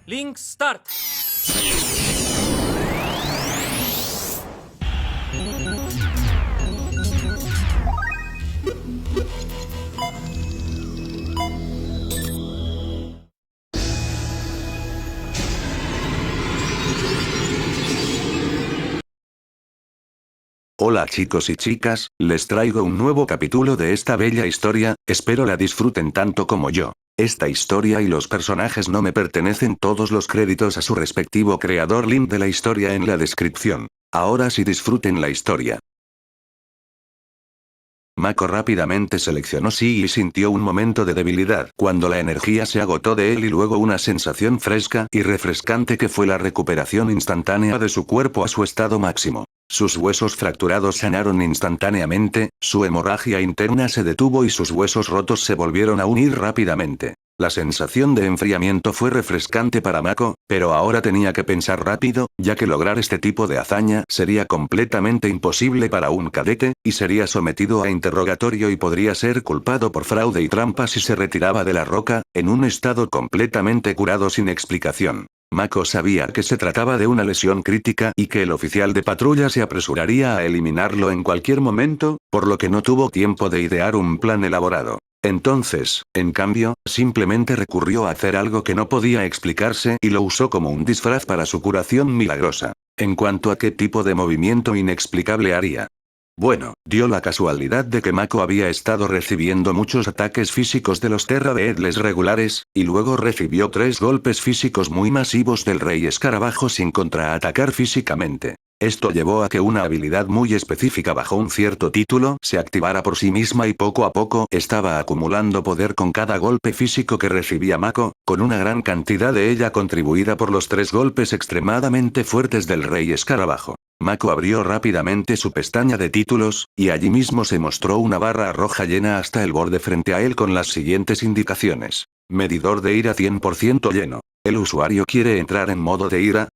Link Start. Hola chicos y chicas, les traigo un nuevo capítulo de esta bella historia, espero la disfruten tanto como yo. Esta historia y los personajes no me pertenecen, todos los créditos a su respectivo creador, link de la historia en la descripción. Ahora sí, disfruten la historia. Mako rápidamente seleccionó sí y sintió un momento de debilidad cuando la energía se agotó de él y luego una sensación fresca y refrescante que fue la recuperación instantánea de su cuerpo a su estado máximo. Sus huesos fracturados sanaron instantáneamente, su hemorragia interna se detuvo y sus huesos rotos se volvieron a unir rápidamente. La sensación de enfriamiento fue refrescante para Mako, pero ahora tenía que pensar rápido, ya que lograr este tipo de hazaña sería completamente imposible para un cadete, y sería sometido a interrogatorio y podría ser culpado por fraude y trampa si se retiraba de la roca, en un estado completamente curado sin explicación. Mako sabía que se trataba de una lesión crítica y que el oficial de patrulla se apresuraría a eliminarlo en cualquier momento, por lo que no tuvo tiempo de idear un plan elaborado. Entonces, en cambio, simplemente recurrió a hacer algo que no podía explicarse y lo usó como un disfraz para su curación milagrosa. En cuanto a qué tipo de movimiento inexplicable haría. Bueno, dio la casualidad de que Mako había estado recibiendo muchos ataques físicos de los Terra Beetles regulares, y luego recibió 3 golpes físicos muy masivos del Rey Escarabajo sin contraatacar físicamente. Esto llevó a que una habilidad muy específica bajo un cierto título se activara por sí misma y poco a poco estaba acumulando poder con cada golpe físico que recibía Mako, con una gran cantidad de ella contribuida por los 3 golpes extremadamente fuertes del Rey Escarabajo. Mako abrió rápidamente su pestaña de títulos, y allí mismo se mostró una barra roja llena hasta el borde frente a él con las siguientes indicaciones. Medidor de ira 100% lleno. ¿El usuario quiere entrar en modo de ira?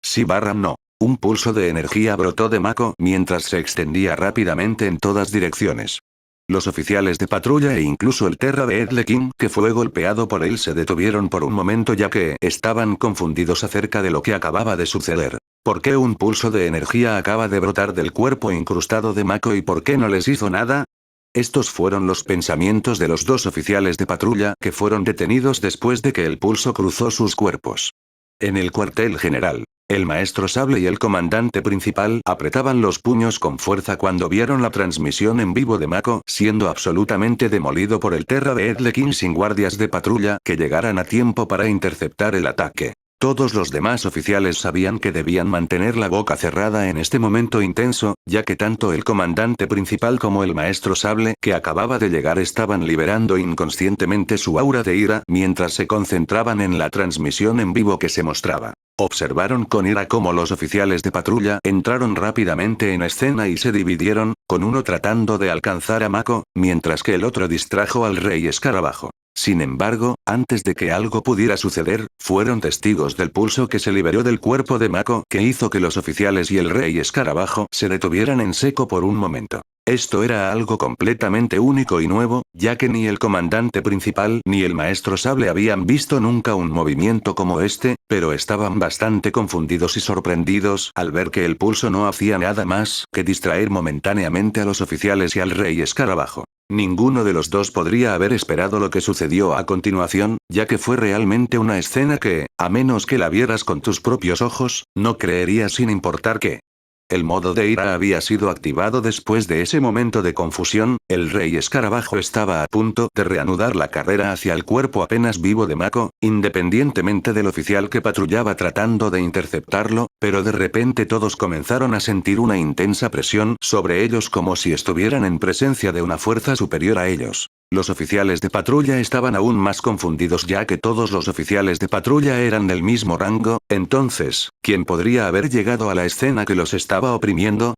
Sí / no. Un pulso de energía brotó de Mako mientras se extendía rápidamente en todas direcciones. Los oficiales de patrulla e incluso el Terra Beetle King que fue golpeado por él se detuvieron por un momento ya que estaban confundidos acerca de lo que acababa de suceder. ¿Por qué un pulso de energía acaba de brotar del cuerpo incrustado de Mako y por qué no les hizo nada? Estos fueron los pensamientos de los 2 oficiales de patrulla que fueron detenidos después de que el pulso cruzó sus cuerpos. En el cuartel general, el maestro Sable y el comandante principal apretaban los puños con fuerza cuando vieron la transmisión en vivo de Mako siendo absolutamente demolido por el Terra Beetle King sin guardias de patrulla que llegaran a tiempo para interceptar el ataque. Todos los demás oficiales sabían que debían mantener la boca cerrada en este momento intenso, ya que tanto el comandante principal como el maestro Sable que acababa de llegar estaban liberando inconscientemente su aura de ira mientras se concentraban en la transmisión en vivo que se mostraba. Observaron con ira cómo los oficiales de patrulla entraron rápidamente en escena y se dividieron, con uno tratando de alcanzar a Mako, mientras que el otro distrajo al Rey Escarabajo. Sin embargo, antes de que algo pudiera suceder, fueron testigos del pulso que se liberó del cuerpo de Mako que hizo que los oficiales y el Rey Escarabajo se detuvieran en seco por un momento. Esto era algo completamente único y nuevo, ya que ni el comandante principal ni el maestro Sable habían visto nunca un movimiento como este, pero estaban bastante confundidos y sorprendidos al ver que el pulso no hacía nada más que distraer momentáneamente a los oficiales y al Rey Escarabajo. Ninguno de los 2 podría haber esperado lo que sucedió a continuación, ya que fue realmente una escena que, a menos que la vieras con tus propios ojos, no creerías sin importar qué. El modo de ira había sido activado después de ese momento de confusión, el Rey Escarabajo estaba a punto de reanudar la carrera hacia el cuerpo apenas vivo de Mako, independientemente del oficial que patrullaba tratando de interceptarlo, pero de repente todos comenzaron a sentir una intensa presión sobre ellos como si estuvieran en presencia de una fuerza superior a ellos. Los oficiales de patrulla estaban aún más confundidos ya que todos los oficiales de patrulla eran del mismo rango, entonces, ¿quién podría haber llegado a la escena que los estaba oprimiendo?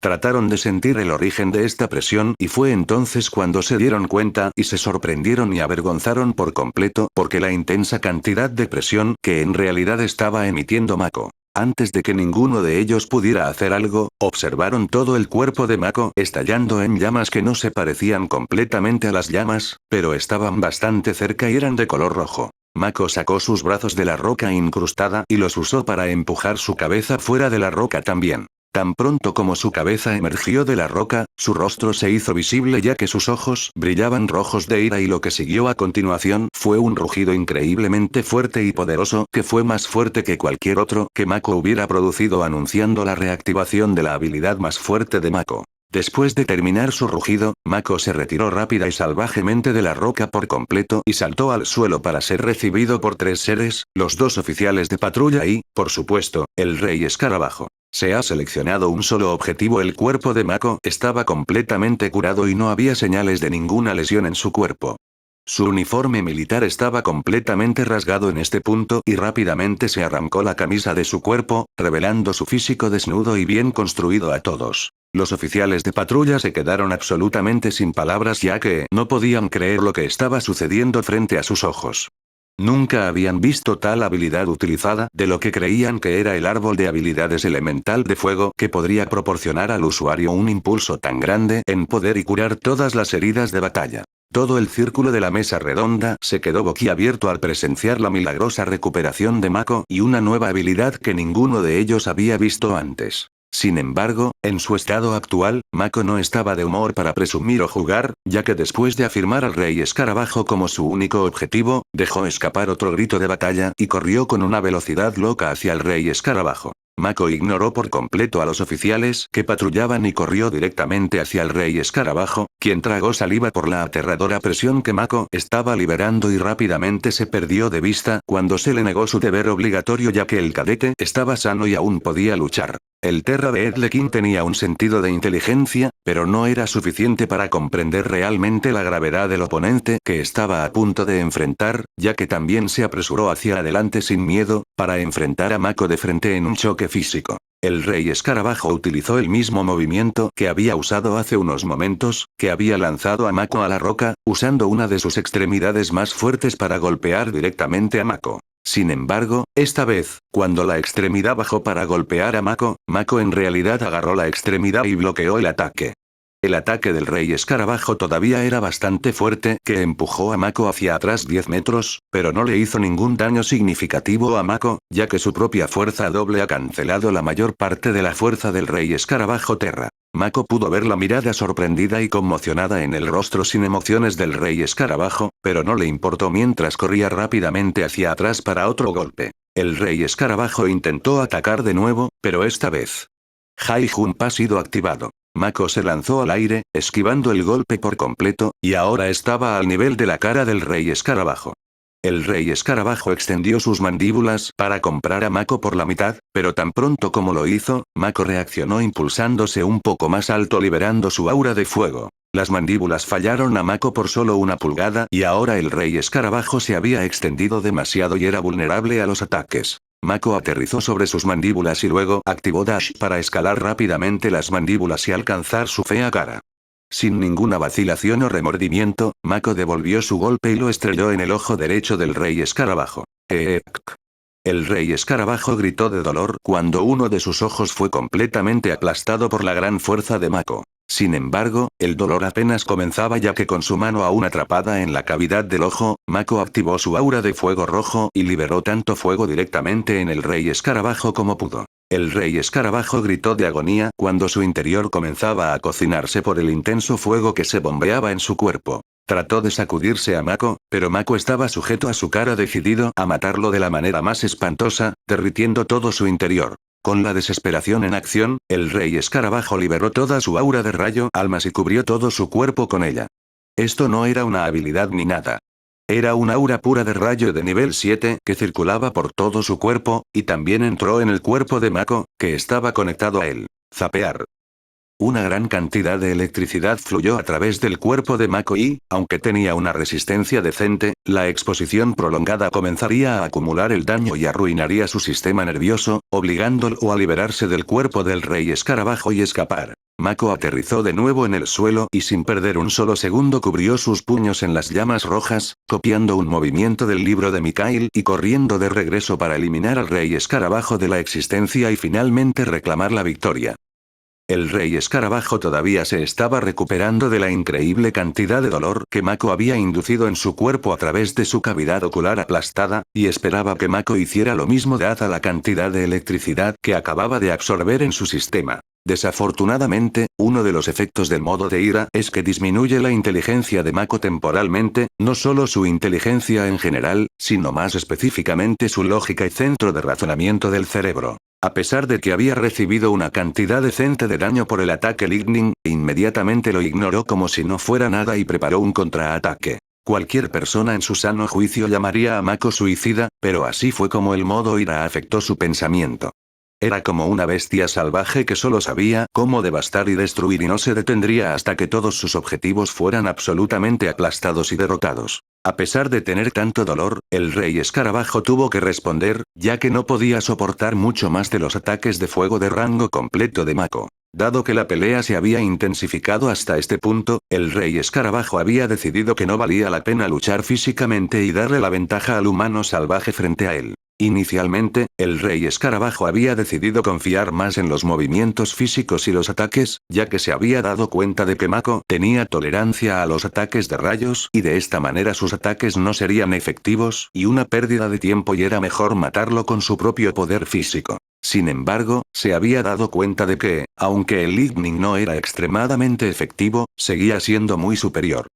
Trataron de sentir el origen de esta presión y fue entonces cuando se dieron cuenta y se sorprendieron y avergonzaron por completo porque la intensa cantidad de presión que en realidad estaba emitiendo Mako. Antes de que ninguno de ellos pudiera hacer algo, observaron todo el cuerpo de Mako estallando en llamas que no se parecían completamente a las llamas, pero estaban bastante cerca y eran de color rojo. Mako sacó sus brazos de la roca incrustada y los usó para empujar su cabeza fuera de la roca también. Tan pronto como su cabeza emergió de la roca, su rostro se hizo visible ya que sus ojos brillaban rojos de ira y lo que siguió a continuación fue un rugido increíblemente fuerte y poderoso que fue más fuerte que cualquier otro que Mako hubiera producido anunciando la reactivación de la habilidad más fuerte de Mako. Después de terminar su rugido, Mako se retiró rápida y salvajemente de la roca por completo y saltó al suelo para ser recibido por 3 seres, los 2 oficiales de patrulla y, por supuesto, el Rey Escarabajo. Se ha seleccionado un solo objetivo. El cuerpo de Mako estaba completamente curado y no había señales de ninguna lesión en su cuerpo. Su uniforme militar estaba completamente rasgado en este punto y rápidamente se arrancó la camisa de su cuerpo, revelando su físico desnudo y bien construido a todos. Los oficiales de patrulla se quedaron absolutamente sin palabras ya que no podían creer lo que estaba sucediendo frente a sus ojos. Nunca habían visto tal habilidad utilizada de lo que creían que era el árbol de habilidades elemental de fuego que podría proporcionar al usuario un impulso tan grande en poder y curar todas las heridas de batalla. Todo el círculo de la mesa redonda se quedó boquiabierto al presenciar la milagrosa recuperación de Mako y una nueva habilidad que ninguno de ellos había visto antes. Sin embargo, en su estado actual, Mako no estaba de humor para presumir o jugar, ya que después de afirmar al Rey Escarabajo como su único objetivo, dejó escapar otro grito de batalla y corrió con una velocidad loca hacia el Rey Escarabajo. Mako ignoró por completo a los oficiales que patrullaban y corrió directamente hacia el Rey Escarabajo, quien tragó saliva por la aterradora presión que Mako estaba liberando y rápidamente se perdió de vista cuando se le negó su deber obligatorio ya que el cadete estaba sano y aún podía luchar. El Terra de Edlekin tenía un sentido de inteligencia, pero no era suficiente para comprender realmente la gravedad del oponente que estaba a punto de enfrentar, ya que también se apresuró hacia adelante sin miedo, para enfrentar a Mako de frente en un choque físico. El Rey Escarabajo utilizó el mismo movimiento que había usado hace unos momentos, que había lanzado a Mako a la roca, usando una de sus extremidades más fuertes para golpear directamente a Mako. Sin embargo, esta vez, cuando la extremidad bajó para golpear a Mako, Mako en realidad agarró la extremidad y bloqueó el ataque. El ataque del Rey Escarabajo todavía era bastante fuerte, que empujó a Mako hacia atrás 10 metros, pero no le hizo ningún daño significativo a Mako, ya que su propia fuerza doble ha cancelado la mayor parte de la fuerza del Rey Escarabajo Terra. Mako pudo ver la mirada sorprendida y conmocionada en el rostro sin emociones del Rey Escarabajo, pero no le importó mientras corría rápidamente hacia atrás para otro golpe. El Rey Escarabajo intentó atacar de nuevo, pero esta vez Hai Jump ha sido activado. Mako se lanzó al aire, esquivando el golpe por completo, y ahora estaba al nivel de la cara del Rey Escarabajo. El Rey Escarabajo extendió sus mandíbulas para comprar a Mako por la mitad, pero tan pronto como lo hizo, Mako reaccionó impulsándose un poco más alto liberando su aura de fuego. Las mandíbulas fallaron a Mako por solo 1 pulgada y ahora el Rey Escarabajo se había extendido demasiado y era vulnerable a los ataques. Mako aterrizó sobre sus mandíbulas y luego activó Dash para escalar rápidamente las mandíbulas y alcanzar su fea cara. Sin ninguna vacilación o remordimiento, Mako devolvió su golpe y lo estrelló en el ojo derecho del Rey Escarabajo. El Rey Escarabajo gritó de dolor cuando uno de sus ojos fue completamente aplastado por la gran fuerza de Mako. Sin embargo, el dolor apenas comenzaba ya que con su mano aún atrapada en la cavidad del ojo, Mako activó su aura de fuego rojo y liberó tanto fuego directamente en el Rey Escarabajo como pudo. El Rey Escarabajo gritó de agonía cuando su interior comenzaba a cocinarse por el intenso fuego que se bombeaba en su cuerpo. Trató de sacudirse a Mako, pero Mako estaba sujeto a su cara decidido a matarlo de la manera más espantosa, derritiendo todo su interior. Con la desesperación en acción, el Rey Escarabajo liberó toda su aura de rayo almas y cubrió todo su cuerpo con ella. Esto no era una habilidad ni nada. Era una aura pura de rayo de nivel 7 que circulaba por todo su cuerpo, y también entró en el cuerpo de Mako, que estaba conectado a él. Zapear. Una gran cantidad de electricidad fluyó a través del cuerpo de Mako y, aunque tenía una resistencia decente, la exposición prolongada comenzaría a acumular el daño y arruinaría su sistema nervioso, obligándolo a liberarse del cuerpo del Rey Escarabajo y escapar. Mako aterrizó de nuevo en el suelo y sin perder un solo segundo cubrió sus puños en las llamas rojas, copiando un movimiento del libro de Mikhail y corriendo de regreso para eliminar al Rey Escarabajo de la existencia y finalmente reclamar la victoria. El rey escarabajo todavía se estaba recuperando de la increíble cantidad de dolor que Mako había inducido en su cuerpo a través de su cavidad ocular aplastada, y esperaba que Mako hiciera lo mismo dada la cantidad de electricidad que acababa de absorber en su sistema. Desafortunadamente, uno de los efectos del modo de ira es que disminuye la inteligencia de Mako temporalmente, no solo su inteligencia en general, sino más específicamente su lógica y centro de razonamiento del cerebro. A pesar de que había recibido una cantidad decente de daño por el ataque Lightning, inmediatamente lo ignoró como si no fuera nada y preparó un contraataque. Cualquier persona en su sano juicio llamaría a Mako suicida, pero así fue como el modo ira afectó su pensamiento. Era como una bestia salvaje que solo sabía cómo devastar y destruir y no se detendría hasta que todos sus objetivos fueran absolutamente aplastados y derrotados. A pesar de tener tanto dolor, el rey escarabajo tuvo que responder, ya que no podía soportar mucho más de los ataques de fuego de rango completo de Mako. Dado que la pelea se había intensificado hasta este punto, el rey escarabajo había decidido que no valía la pena luchar físicamente y darle la ventaja al humano salvaje frente a él. Inicialmente, el rey escarabajo había decidido confiar más en los movimientos físicos y los ataques, ya que se había dado cuenta de que Mako tenía tolerancia a los ataques de rayos y de esta manera sus ataques no serían efectivos y una pérdida de tiempo y era mejor matarlo con su propio poder físico. Sin embargo, se había dado cuenta de que, aunque el Lightning no era extremadamente efectivo, seguía siendo muy superior.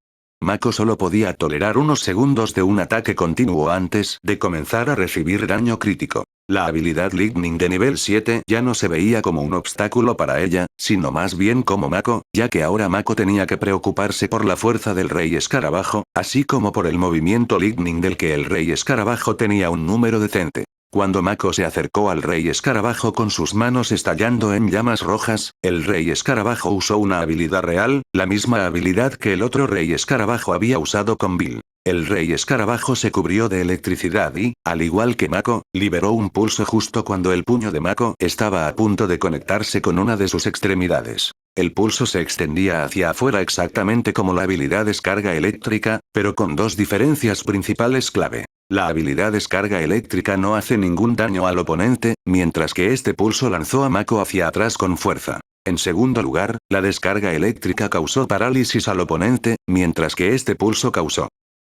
Mako solo podía tolerar unos segundos de un ataque continuo antes de comenzar a recibir daño crítico. La habilidad Lightning de nivel 7 ya no se veía como un obstáculo para ella, sino más bien como Mako, ya que ahora Mako tenía que preocuparse por la fuerza del rey escarabajo, así como por el movimiento Lightning del que el rey escarabajo tenía un número decente. Cuando Mako se acercó al rey escarabajo con sus manos estallando en llamas rojas, el rey escarabajo usó una habilidad real, la misma habilidad que el otro rey escarabajo había usado con Bill. El rey escarabajo se cubrió de electricidad y, al igual que Mako, liberó un pulso justo cuando el puño de Mako estaba a punto de conectarse con una de sus extremidades. El pulso se extendía hacia afuera exactamente como la habilidad descarga eléctrica, pero con dos diferencias principales clave. La habilidad descarga eléctrica no hace ningún daño al oponente, mientras que este pulso lanzó a Mako hacia atrás con fuerza. En segundo lugar, la descarga eléctrica causó parálisis al oponente, mientras que este pulso causó.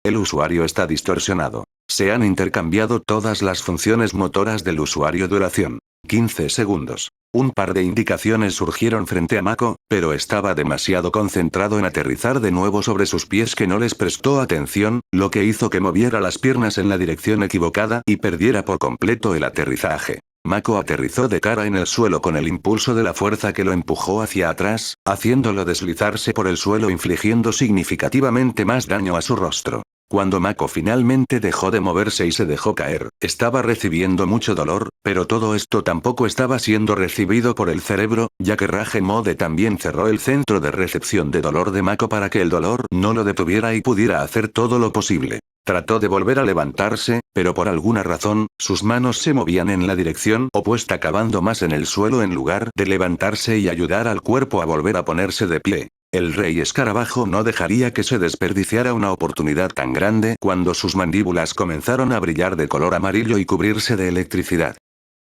El usuario está distorsionado. Se han intercambiado todas las funciones motoras del usuario. Duración: 15 segundos. Un par de indicaciones surgieron frente a Mako, pero estaba demasiado concentrado en aterrizar de nuevo sobre sus pies que no les prestó atención, lo que hizo que moviera las piernas en la dirección equivocada y perdiera por completo el aterrizaje. Mako aterrizó de cara en el suelo con el impulso de la fuerza que lo empujó hacia atrás, haciéndolo deslizarse por el suelo infligiendo significativamente más daño a su rostro. Cuando Mako finalmente dejó de moverse y se dejó caer, estaba recibiendo mucho dolor, pero todo esto tampoco estaba siendo recibido por el cerebro, ya que Rage Mode también cerró el centro de recepción de dolor de Mako para que el dolor no lo detuviera y pudiera hacer todo lo posible. Trató de volver a levantarse, pero por alguna razón, sus manos se movían en la dirección opuesta cavando más en el suelo en lugar de levantarse y ayudar al cuerpo a volver a ponerse de pie. El rey escarabajo no dejaría que se desperdiciara una oportunidad tan grande cuando sus mandíbulas comenzaron a brillar de color amarillo y cubrirse de electricidad.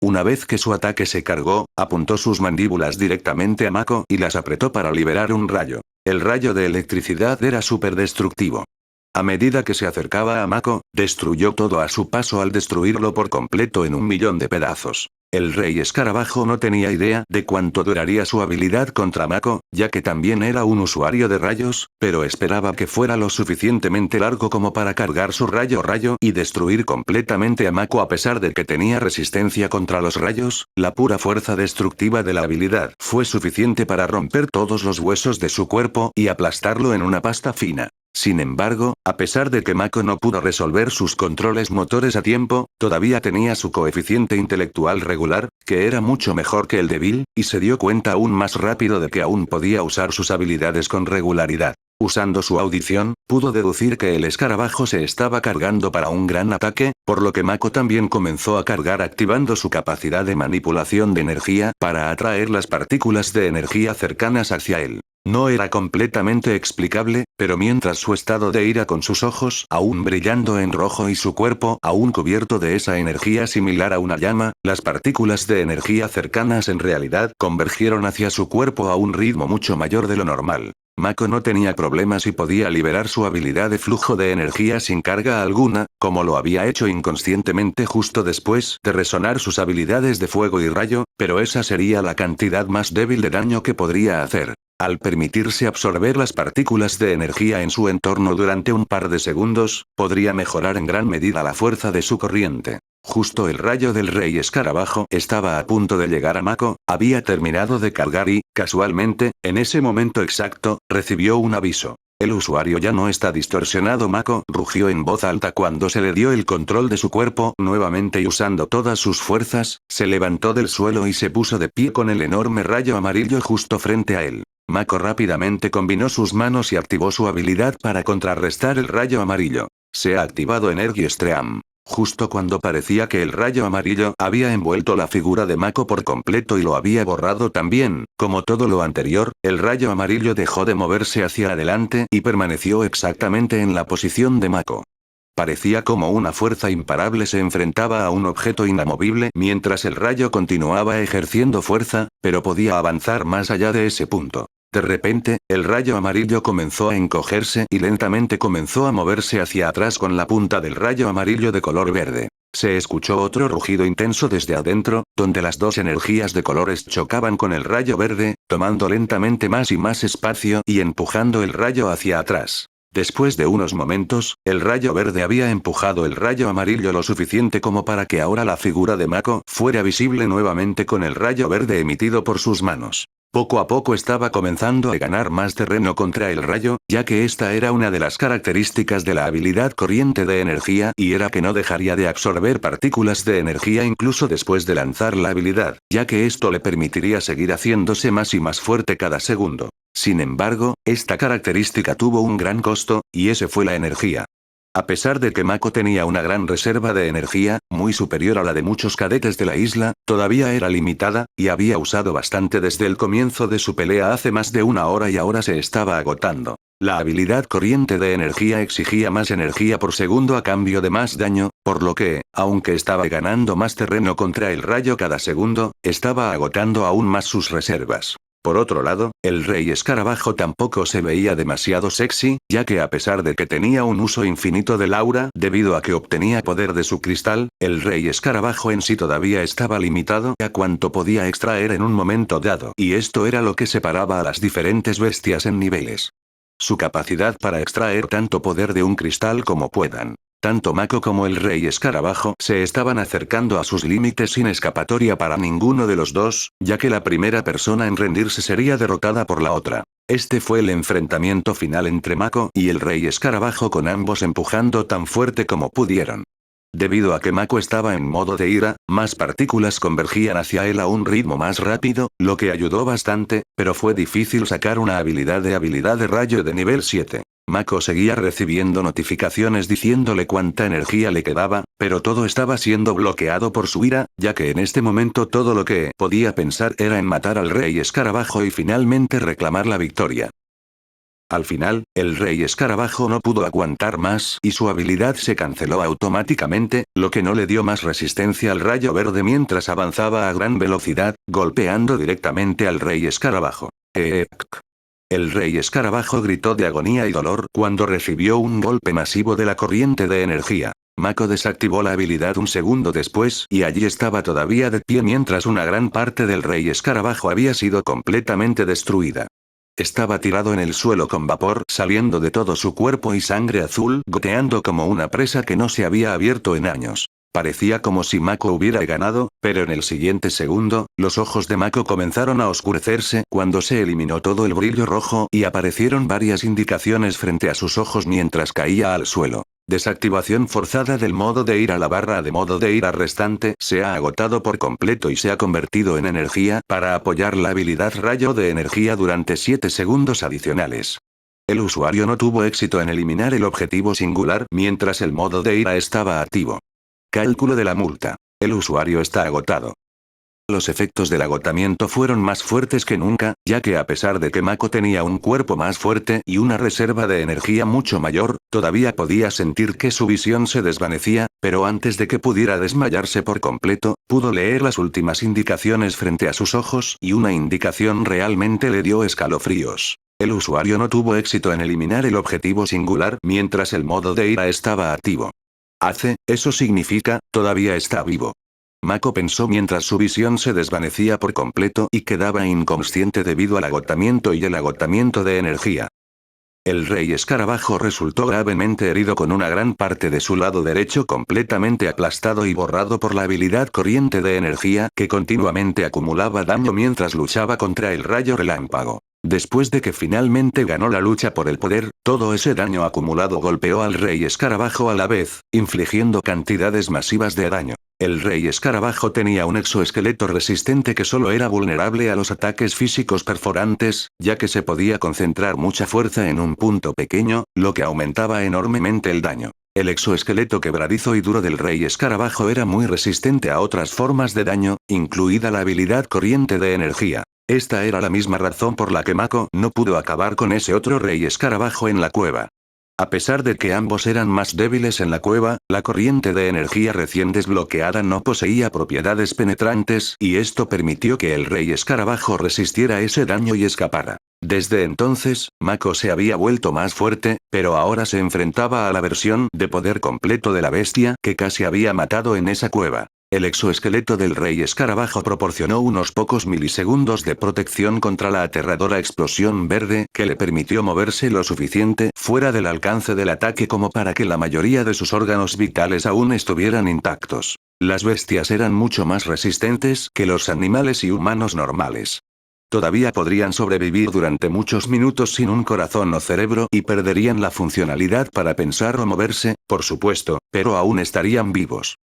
Una vez que su ataque se cargó, apuntó sus mandíbulas directamente a Mako y las apretó para liberar un rayo. El rayo de electricidad era súper destructivo. A medida que se acercaba a Mako, destruyó todo a su paso al destruirlo por completo en 1.000.000 de pedazos. El rey escarabajo no tenía idea de cuánto duraría su habilidad contra Mako, ya que también era un usuario de rayos, pero esperaba que fuera lo suficientemente largo como para cargar su rayo y destruir completamente a Mako a pesar de que tenía resistencia contra los rayos. La pura fuerza destructiva de la habilidad fue suficiente para romper todos los huesos de su cuerpo y aplastarlo en una pasta fina. Sin embargo, a pesar de que Mako no pudo resolver sus controles motores a tiempo, todavía tenía su coeficiente intelectual regular, que era mucho mejor que el de Bill, y se dio cuenta aún más rápido de que aún podía usar sus habilidades con regularidad. Usando su audición, pudo deducir que el escarabajo se estaba cargando para un gran ataque, por lo que Mako también comenzó a cargar activando su capacidad de manipulación de energía para atraer las partículas de energía cercanas hacia él. No era completamente explicable, pero mientras su estado de ira con sus ojos aún brillando en rojo y su cuerpo aún cubierto de esa energía similar a una llama, las partículas de energía cercanas en realidad convergieron hacia su cuerpo a un ritmo mucho mayor de lo normal. Mako no tenía problemas y podía liberar su habilidad de flujo de energía sin carga alguna, como lo había hecho inconscientemente justo después de resonar sus habilidades de fuego y rayo, pero esa sería la cantidad más débil de daño que podría hacer. Al permitirse absorber las partículas de energía en su entorno durante un par de segundos, podría mejorar en gran medida la fuerza de su corriente. Justo el rayo del rey escarabajo estaba a punto de llegar a Mako, había terminado de cargar y, casualmente, en ese momento exacto, recibió un aviso. El usuario ya no está distorsionado. Mako rugió en voz alta cuando se le dio el control de su cuerpo nuevamente y usando todas sus fuerzas, se levantó del suelo y se puso de pie con el enorme rayo amarillo justo frente a él. Mako rápidamente combinó sus manos y activó su habilidad para contrarrestar el rayo amarillo. Se ha activado Energy Stream. Justo cuando parecía que el rayo amarillo había envuelto la figura de Mako por completo y lo había borrado también, como todo lo anterior, el rayo amarillo dejó de moverse hacia adelante y permaneció exactamente en la posición de Mako. Parecía como una fuerza imparable se enfrentaba a un objeto inamovible mientras el rayo continuaba ejerciendo fuerza, pero podía avanzar más allá de ese punto. De repente, el rayo amarillo comenzó a encogerse y lentamente comenzó a moverse hacia atrás con la punta del rayo amarillo de color verde. Se escuchó otro rugido intenso desde adentro, donde las dos energías de colores chocaban con el rayo verde, tomando lentamente más y más espacio y empujando el rayo hacia atrás. Después de unos momentos, el rayo verde había empujado el rayo amarillo lo suficiente como para que ahora la figura de Mako fuera visible nuevamente con el rayo verde emitido por sus manos. Poco a poco estaba comenzando a ganar más terreno contra el rayo, ya que esta era una de las características de la habilidad corriente de energía y era que no dejaría de absorber partículas de energía incluso después de lanzar la habilidad, ya que esto le permitiría seguir haciéndose más y más fuerte cada segundo. Sin embargo, esta característica tuvo un gran costo, y ese fue la energía. A pesar de que Mako tenía una gran reserva de energía, muy superior a la de muchos cadetes de la isla, todavía era limitada, y había usado bastante desde el comienzo de su pelea hace más de una hora y ahora se estaba agotando. La habilidad corriente de energía exigía más energía por segundo a cambio de más daño, por lo que, aunque estaba ganando más terreno contra el rayo cada segundo, estaba agotando aún más sus reservas. Por otro lado, el rey escarabajo tampoco se veía demasiado sexy, ya que a pesar de que tenía un uso infinito del aura debido a que obtenía poder de su cristal, el rey escarabajo en sí todavía estaba limitado a cuánto podía extraer en un momento dado, y esto era lo que separaba a las diferentes bestias en niveles. Su capacidad para extraer tanto poder de un cristal como puedan. Tanto Mako como el rey escarabajo se estaban acercando a sus límites sin escapatoria para ninguno de los dos, ya que la primera persona en rendirse sería derrotada por la otra. Este fue el enfrentamiento final entre Mako y el rey escarabajo con ambos empujando tan fuerte como pudieron. Debido a que Mako estaba en modo de ira, más partículas convergían hacia él a un ritmo más rápido, lo que ayudó bastante, pero fue difícil sacar una habilidad de rayo de nivel 7. Mako seguía recibiendo notificaciones diciéndole cuánta energía le quedaba, pero todo estaba siendo bloqueado por su ira, ya que en este momento todo lo que podía pensar era en matar al rey escarabajo y finalmente reclamar la victoria. Al final, el rey escarabajo no pudo aguantar más y su habilidad se canceló automáticamente, lo que no le dio más resistencia al rayo verde mientras avanzaba a gran velocidad, golpeando directamente al rey escarabajo. El rey escarabajo gritó de agonía y dolor cuando recibió un golpe masivo de la corriente de energía. Mako desactivó la habilidad un segundo después y allí estaba todavía de pie mientras una gran parte del rey escarabajo había sido completamente destruida. Estaba tirado en el suelo con vapor saliendo de todo su cuerpo y sangre azul goteando como una presa que no se había abierto en años. Parecía como si Mako hubiera ganado, pero en el siguiente segundo, los ojos de Mako comenzaron a oscurecerse cuando se eliminó todo el brillo rojo y aparecieron varias indicaciones frente a sus ojos mientras caía al suelo. Desactivación forzada del modo de ira. La barra de modo de ira restante se ha agotado por completo y se ha convertido en energía para apoyar la habilidad rayo de energía durante 7 segundos adicionales. El usuario no tuvo éxito en eliminar el objetivo singular mientras el modo de ira estaba activo. Cálculo de la multa. El usuario está agotado. Los efectos del agotamiento fueron más fuertes que nunca, ya que a pesar de que Mako tenía un cuerpo más fuerte y una reserva de energía mucho mayor, todavía podía sentir que su visión se desvanecía, pero antes de que pudiera desmayarse por completo, pudo leer las últimas indicaciones frente a sus ojos y una indicación realmente le dio escalofríos. El usuario no tuvo éxito en eliminar el objetivo singular mientras el modo de ira estaba activo. Eso significa, todavía está vivo. Mako pensó mientras su visión se desvanecía por completo y quedaba inconsciente debido al agotamiento y el agotamiento de energía. El rey escarabajo resultó gravemente herido con una gran parte de su lado derecho completamente aplastado y borrado por la habilidad corriente de energía que continuamente acumulaba daño mientras luchaba contra el rayo relámpago. Después de que finalmente ganó la lucha por el poder, todo ese daño acumulado golpeó al rey escarabajo a la vez, infligiendo cantidades masivas de daño. El rey escarabajo tenía un exoesqueleto resistente que solo era vulnerable a los ataques físicos perforantes, ya que se podía concentrar mucha fuerza en un punto pequeño, lo que aumentaba enormemente el daño. El exoesqueleto quebradizo y duro del rey escarabajo era muy resistente a otras formas de daño, incluida la habilidad corriente de energía. Esta era la misma razón por la que Mako no pudo acabar con ese otro rey escarabajo en la cueva. A pesar de que ambos eran más débiles en la cueva, la corriente de energía recién desbloqueada no poseía propiedades penetrantes y esto permitió que el rey escarabajo resistiera ese daño y escapara. Desde entonces, Mako se había vuelto más fuerte, pero ahora se enfrentaba a la versión de poder completo de la bestia que casi había matado en esa cueva. El exoesqueleto del rey escarabajo proporcionó unos pocos milisegundos de protección contra la aterradora explosión verde que le permitió moverse lo suficiente fuera del alcance del ataque como para que la mayoría de sus órganos vitales aún estuvieran intactos. Las bestias eran mucho más resistentes que los animales y humanos normales. Todavía podrían sobrevivir durante muchos minutos sin un corazón o cerebro y perderían la funcionalidad para pensar o moverse, por supuesto, pero aún estarían vivos.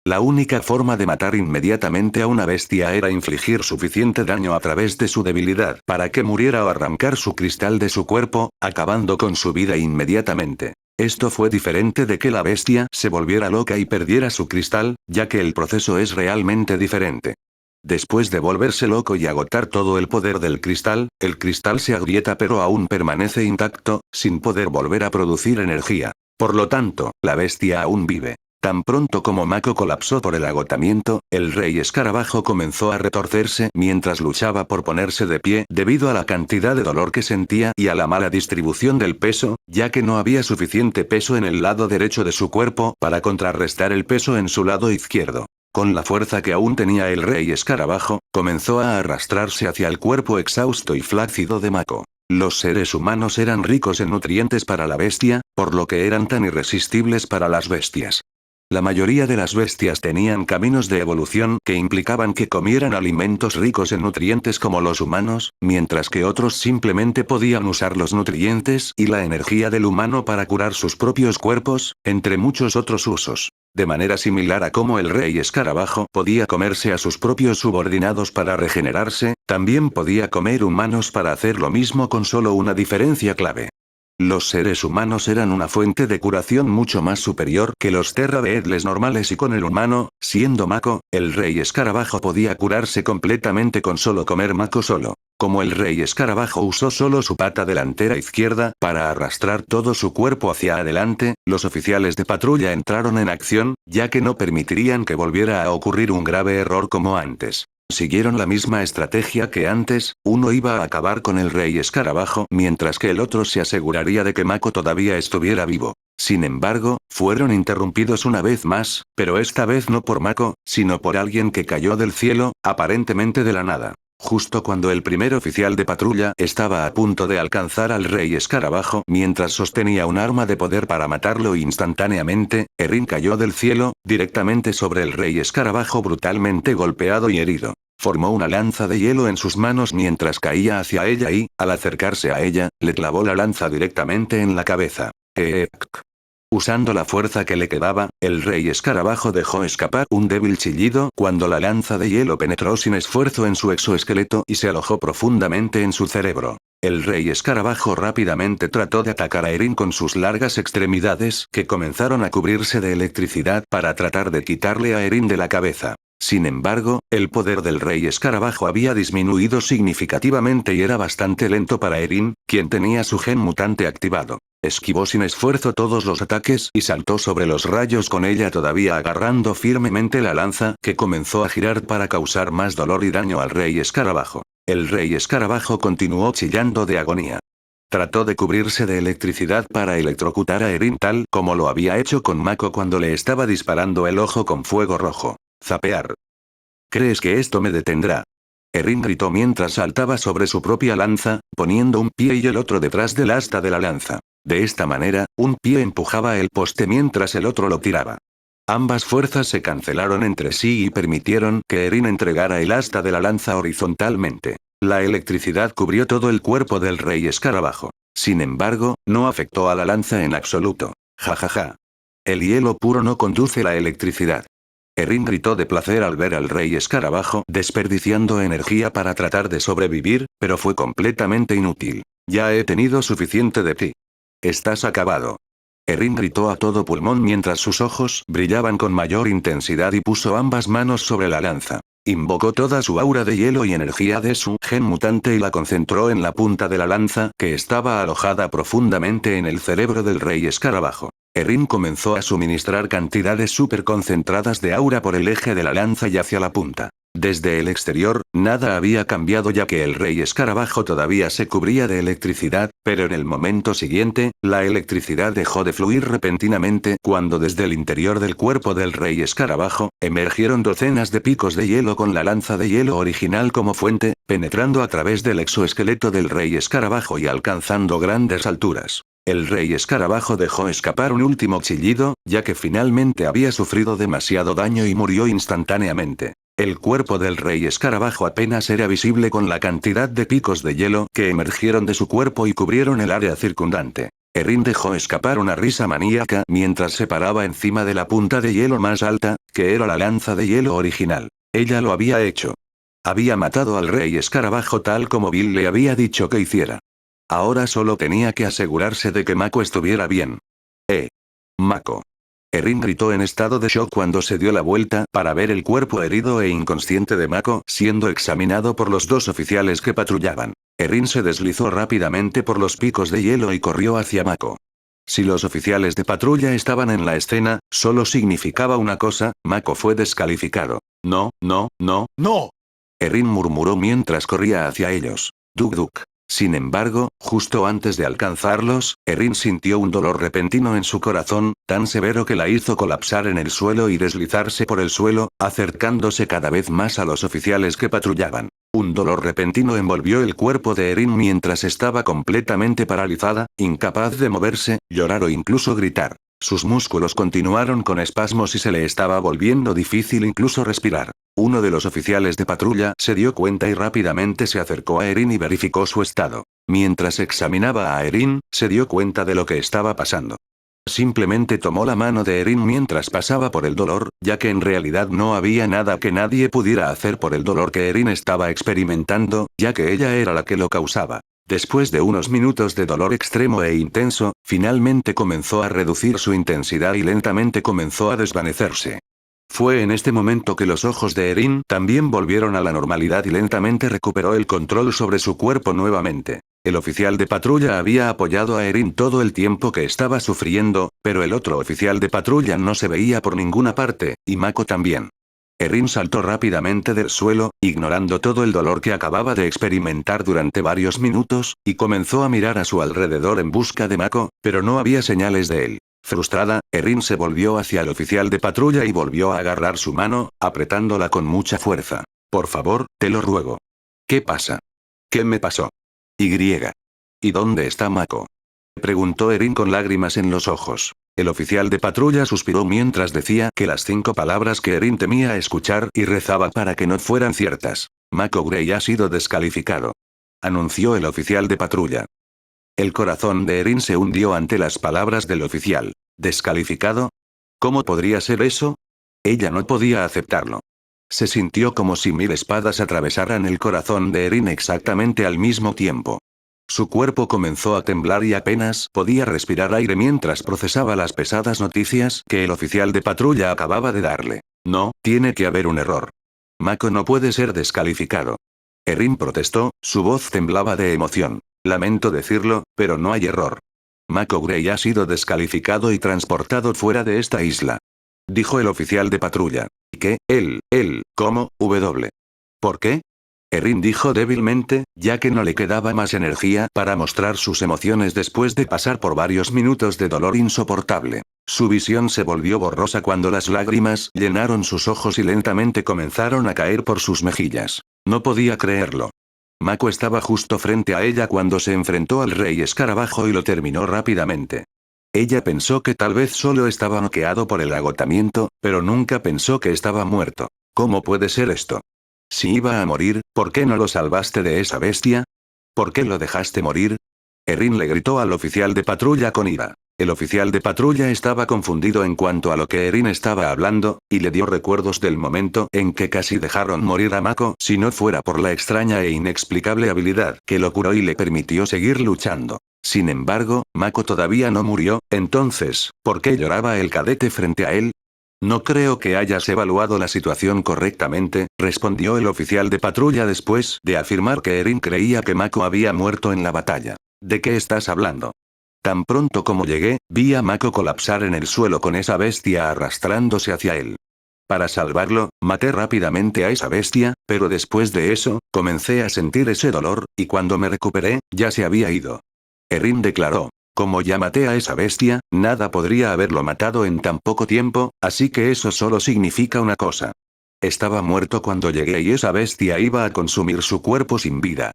La única forma de matar inmediatamente a una bestia era infligir suficiente daño a través de su debilidad para que muriera o arrancar su cristal de su cuerpo, acabando con su vida inmediatamente. Esto fue diferente de que la bestia se volviera loca y perdiera su cristal, ya que el proceso es realmente diferente. Después de volverse loco y agotar todo el poder del cristal, el cristal se agrieta pero aún permanece intacto, sin poder volver a producir energía. Por lo tanto, la bestia aún vive. Tan pronto como Mako colapsó por el agotamiento, el rey escarabajo comenzó a retorcerse mientras luchaba por ponerse de pie debido a la cantidad de dolor que sentía y a la mala distribución del peso, ya que no había suficiente peso en el lado derecho de su cuerpo para contrarrestar el peso en su lado izquierdo. Con la fuerza que aún tenía el rey escarabajo, comenzó a arrastrarse hacia el cuerpo exhausto y flácido de Mako. Los seres humanos eran ricos en nutrientes para la bestia, por lo que eran tan irresistibles para las bestias. La mayoría de las bestias tenían caminos de evolución que implicaban que comieran alimentos ricos en nutrientes como los humanos, mientras que otros simplemente podían usar los nutrientes y la energía del humano para curar sus propios cuerpos, entre muchos otros usos. De manera similar a cómo el rey escarabajo podía comerse a sus propios subordinados para regenerarse, también podía comer humanos para hacer lo mismo con solo una diferencia clave. Los seres humanos eran una fuente de curación mucho más superior que los terrabeedles normales y con el humano, siendo Mako, el rey escarabajo podía curarse completamente con solo comer Mako solo. Como el rey escarabajo usó solo su pata delantera izquierda para arrastrar todo su cuerpo hacia adelante, los oficiales de patrulla entraron en acción, ya que no permitirían que volviera a ocurrir un grave error como antes. Siguieron la misma estrategia que antes, uno iba a acabar con el rey escarabajo mientras que el otro se aseguraría de que Mako todavía estuviera vivo. Sin embargo, fueron interrumpidos una vez más, pero esta vez no por Mako, sino por alguien que cayó del cielo, aparentemente de la nada. Justo cuando el primer oficial de patrulla estaba a punto de alcanzar al rey escarabajo mientras sostenía un arma de poder para matarlo instantáneamente, Erin cayó del cielo, directamente sobre el rey escarabajo brutalmente golpeado y herido. Formó una lanza de hielo en sus manos mientras caía hacia ella y, al acercarse a ella, le clavó la lanza directamente en la cabeza. Usando la fuerza que le quedaba, el rey escarabajo dejó escapar un débil chillido cuando la lanza de hielo penetró sin esfuerzo en su exoesqueleto y se alojó profundamente en su cerebro. El rey escarabajo rápidamente trató de atacar a Erin con sus largas extremidades que comenzaron a cubrirse de electricidad para tratar de quitarle a Erin de la cabeza. Sin embargo, el poder del rey escarabajo había disminuido significativamente y era bastante lento para Erin, quien tenía su gen mutante activado. Esquivó sin esfuerzo todos los ataques y saltó sobre los rayos con ella todavía agarrando firmemente la lanza que comenzó a girar para causar más dolor y daño al rey escarabajo. El rey escarabajo continuó chillando de agonía. Trató de cubrirse de electricidad para electrocutar a Erin tal como lo había hecho con Mako cuando le estaba disparando el ojo con fuego rojo. Zapear. ¿Crees que esto me detendrá? Erin gritó mientras saltaba sobre su propia lanza, poniendo un pie y el otro detrás del asta de la lanza. De esta manera, un pie empujaba el poste mientras el otro lo tiraba. Ambas fuerzas se cancelaron entre sí y permitieron que Erin entregara el asta de la lanza horizontalmente. La electricidad cubrió todo el cuerpo del rey escarabajo. Sin embargo, no afectó a la lanza en absoluto. Jajaja. El hielo puro no conduce la electricidad. Erin gritó de placer al ver al rey escarabajo desperdiciando energía para tratar de sobrevivir, pero fue completamente inútil. Ya he tenido suficiente de ti. Estás acabado. Erin gritó a todo pulmón mientras sus ojos brillaban con mayor intensidad y puso ambas manos sobre la lanza. Invocó toda su aura de hielo y energía de su gen mutante y la concentró en la punta de la lanza que estaba alojada profundamente en el cerebro del rey escarabajo. Erin comenzó a suministrar cantidades súper concentradas de aura por el eje de la lanza y hacia la punta. Desde el exterior, nada había cambiado ya que el rey escarabajo todavía se cubría de electricidad, pero en el momento siguiente, la electricidad dejó de fluir repentinamente cuando desde el interior del cuerpo del rey escarabajo, emergieron docenas de picos de hielo con la lanza de hielo original como fuente, penetrando a través del exoesqueleto del rey escarabajo y alcanzando grandes alturas. El rey escarabajo dejó escapar un último chillido, ya que finalmente había sufrido demasiado daño y murió instantáneamente. El cuerpo del rey escarabajo apenas era visible con la cantidad de picos de hielo que emergieron de su cuerpo y cubrieron el área circundante. Erin dejó escapar una risa maníaca mientras se paraba encima de la punta de hielo más alta, que era la lanza de hielo original. Ella lo había hecho. Había matado al rey escarabajo tal como Bill le había dicho que hiciera. Ahora solo tenía que asegurarse de que Mako estuviera bien. Mako. Erin gritó en estado de shock cuando se dio la vuelta para ver el cuerpo herido e inconsciente de Mako siendo examinado por los dos oficiales que patrullaban. Erin se deslizó rápidamente por los picos de hielo y corrió hacia Mako. Si los oficiales de patrulla estaban en la escena, solo significaba una cosa: Mako fue descalificado. No, no, no, no. Erin murmuró mientras corría hacia ellos. Duk duk. Sin embargo, justo antes de alcanzarlos, Erin sintió un dolor repentino en su corazón, tan severo que la hizo colapsar en el suelo y deslizarse por el suelo, acercándose cada vez más a los oficiales que patrullaban. Un dolor repentino envolvió el cuerpo de Erin mientras estaba completamente paralizada, incapaz de moverse, llorar o incluso gritar. Sus músculos continuaron con espasmos y se le estaba volviendo difícil incluso respirar. Uno de los oficiales de patrulla se dio cuenta y rápidamente se acercó a Erin y verificó su estado. Mientras examinaba a Erin, se dio cuenta de lo que estaba pasando. Simplemente tomó la mano de Erin mientras pasaba por el dolor, ya que en realidad no había nada que nadie pudiera hacer por el dolor que Erin estaba experimentando, ya que ella era la que lo causaba. Después de unos minutos de dolor extremo e intenso, finalmente comenzó a reducir su intensidad y lentamente comenzó a desvanecerse. Fue en este momento que los ojos de Erin también volvieron a la normalidad y lentamente recuperó el control sobre su cuerpo nuevamente. El oficial de patrulla había apoyado a Erin todo el tiempo que estaba sufriendo, pero el otro oficial de patrulla no se veía por ninguna parte, y Mako también. Erin saltó rápidamente del suelo, ignorando todo el dolor que acababa de experimentar durante varios minutos, y comenzó a mirar a su alrededor en busca de Mako, pero no había señales de él. Frustrada, Erin se volvió hacia el oficial de patrulla y volvió a agarrar su mano, apretándola con mucha fuerza. Por favor, te lo ruego. ¿Qué pasa? ¿Qué me pasó? ¿Y dónde está Mako? Preguntó Erin con lágrimas en los ojos. El oficial de patrulla suspiró mientras decía que las 5 palabras que Erin temía escuchar y rezaba para que no fueran ciertas. Mako Grey ha sido descalificado. Anunció el oficial de patrulla. El corazón de Erin se hundió ante las palabras del oficial. ¿Descalificado? ¿Cómo podría ser eso? Ella no podía aceptarlo. Se sintió como si 1000 espadas atravesaran el corazón de Erin exactamente al mismo tiempo. Su cuerpo comenzó a temblar y apenas podía respirar aire mientras procesaba las pesadas noticias que el oficial de patrulla acababa de darle. No, tiene que haber un error. Mako no puede ser descalificado. Erin protestó, su voz temblaba de emoción. Lamento decirlo, pero no hay error. Mako Grey ha sido descalificado y transportado fuera de esta isla. Dijo el oficial de patrulla. ¿Qué? ¿Cómo? ¿Por qué? Erin dijo débilmente, ya que no le quedaba más energía para mostrar sus emociones después de pasar por varios minutos de dolor insoportable. Su visión se volvió borrosa cuando las lágrimas llenaron sus ojos y lentamente comenzaron a caer por sus mejillas. No podía creerlo. Mako estaba justo frente a ella cuando se enfrentó al rey escarabajo y lo terminó rápidamente. Ella pensó que tal vez solo estaba noqueado por el agotamiento, pero nunca pensó que estaba muerto. ¿Cómo puede ser esto? Si iba a morir, ¿por qué no lo salvaste de esa bestia? ¿Por qué lo dejaste morir? Erin le gritó al oficial de patrulla con ira. El oficial de patrulla estaba confundido en cuanto a lo que Erin estaba hablando, y le dio recuerdos del momento en que casi dejaron morir a Mako si no fuera por la extraña e inexplicable habilidad que lo curó y le permitió seguir luchando. Sin embargo, Mako todavía no murió, entonces, ¿por qué lloraba el cadete frente a él? No creo que hayas evaluado la situación correctamente, respondió el oficial de patrulla después de afirmar que Erin creía que Mako había muerto en la batalla. ¿De qué estás hablando? Tan pronto como llegué, vi a Mako colapsar en el suelo con esa bestia arrastrándose hacia él. Para salvarlo, maté rápidamente a esa bestia, pero después de eso, comencé a sentir ese dolor, y cuando me recuperé, ya se había ido. Erin declaró. Como ya maté a esa bestia, nada podría haberlo matado en tan poco tiempo, así que eso solo significa una cosa. Estaba muerto cuando llegué y esa bestia iba a consumir su cuerpo sin vida.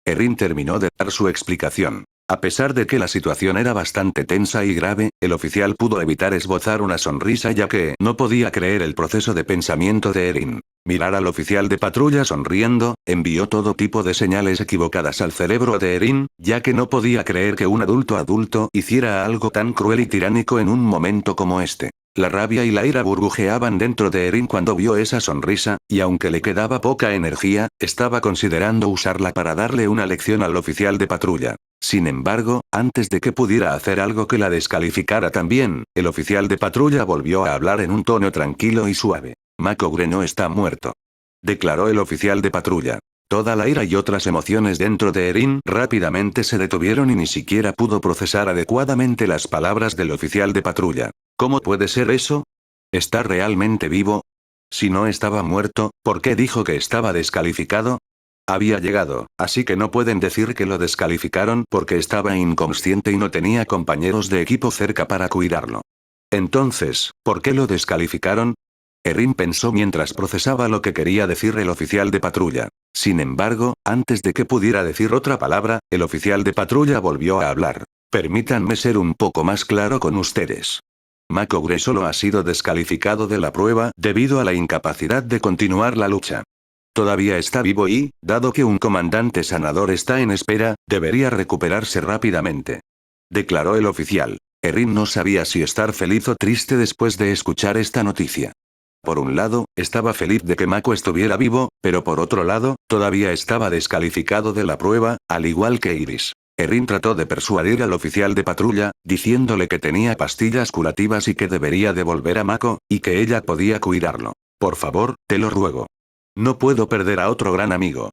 Erin terminó de dar su explicación. A pesar de que la situación era bastante tensa y grave, el oficial pudo evitar esbozar una sonrisa ya que no podía creer el proceso de pensamiento de Erin. Mirar al oficial de patrulla sonriendo, envió todo tipo de señales equivocadas al cerebro de Erin, ya que no podía creer que un adulto hiciera algo tan cruel y tiránico en un momento como este. La rabia y la ira burbujeaban dentro de Erin cuando vio esa sonrisa, y aunque le quedaba poca energía, estaba considerando usarla para darle una lección al oficial de patrulla. Sin embargo, antes de que pudiera hacer algo que la descalificara también, el oficial de patrulla volvió a hablar en un tono tranquilo y suave. Mako Grey no está muerto. Declaró el oficial de patrulla. Toda la ira y otras emociones dentro de Erin rápidamente se detuvieron y ni siquiera pudo procesar adecuadamente las palabras del oficial de patrulla. ¿Cómo puede ser eso? ¿Está realmente vivo? Si no estaba muerto, ¿por qué dijo que estaba descalificado? Había llegado, así que no pueden decir que lo descalificaron porque estaba inconsciente y no tenía compañeros de equipo cerca para cuidarlo. Entonces, ¿por qué lo descalificaron? Erin pensó mientras procesaba lo que quería decir el oficial de patrulla. Sin embargo, antes de que pudiera decir otra palabra, el oficial de patrulla volvió a hablar. Permítanme ser un poco más claro con ustedes. Mako Grey solo ha sido descalificado de la prueba debido a la incapacidad de continuar la lucha. Todavía está vivo y, dado que un comandante sanador está en espera, debería recuperarse rápidamente. Declaró el oficial. Erin no sabía si estar feliz o triste después de escuchar esta noticia. Por un lado, estaba feliz de que Mako estuviera vivo, pero por otro lado, todavía estaba descalificado de la prueba, al igual que Iris. Erin trató de persuadir al oficial de patrulla, diciéndole que tenía pastillas curativas y que debería devolver a Mako, y que ella podía cuidarlo. Por favor, te lo ruego. No puedo perder a otro gran amigo.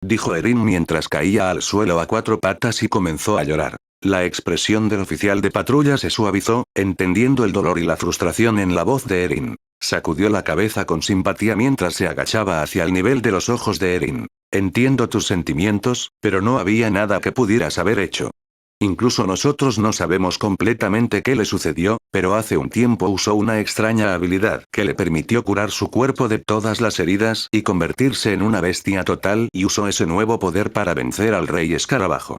Dijo Erin mientras caía al suelo a cuatro patas y comenzó a llorar. La expresión del oficial de patrulla se suavizó, entendiendo el dolor y la frustración en la voz de Erin. Sacudió la cabeza con simpatía mientras se agachaba hacia el nivel de los ojos de Erin. Entiendo tus sentimientos, pero no había nada que pudieras haber hecho. Incluso nosotros no sabemos completamente qué le sucedió, pero hace un tiempo usó una extraña habilidad que le permitió curar su cuerpo de todas las heridas y convertirse en una bestia total y usó ese nuevo poder para vencer al rey escarabajo.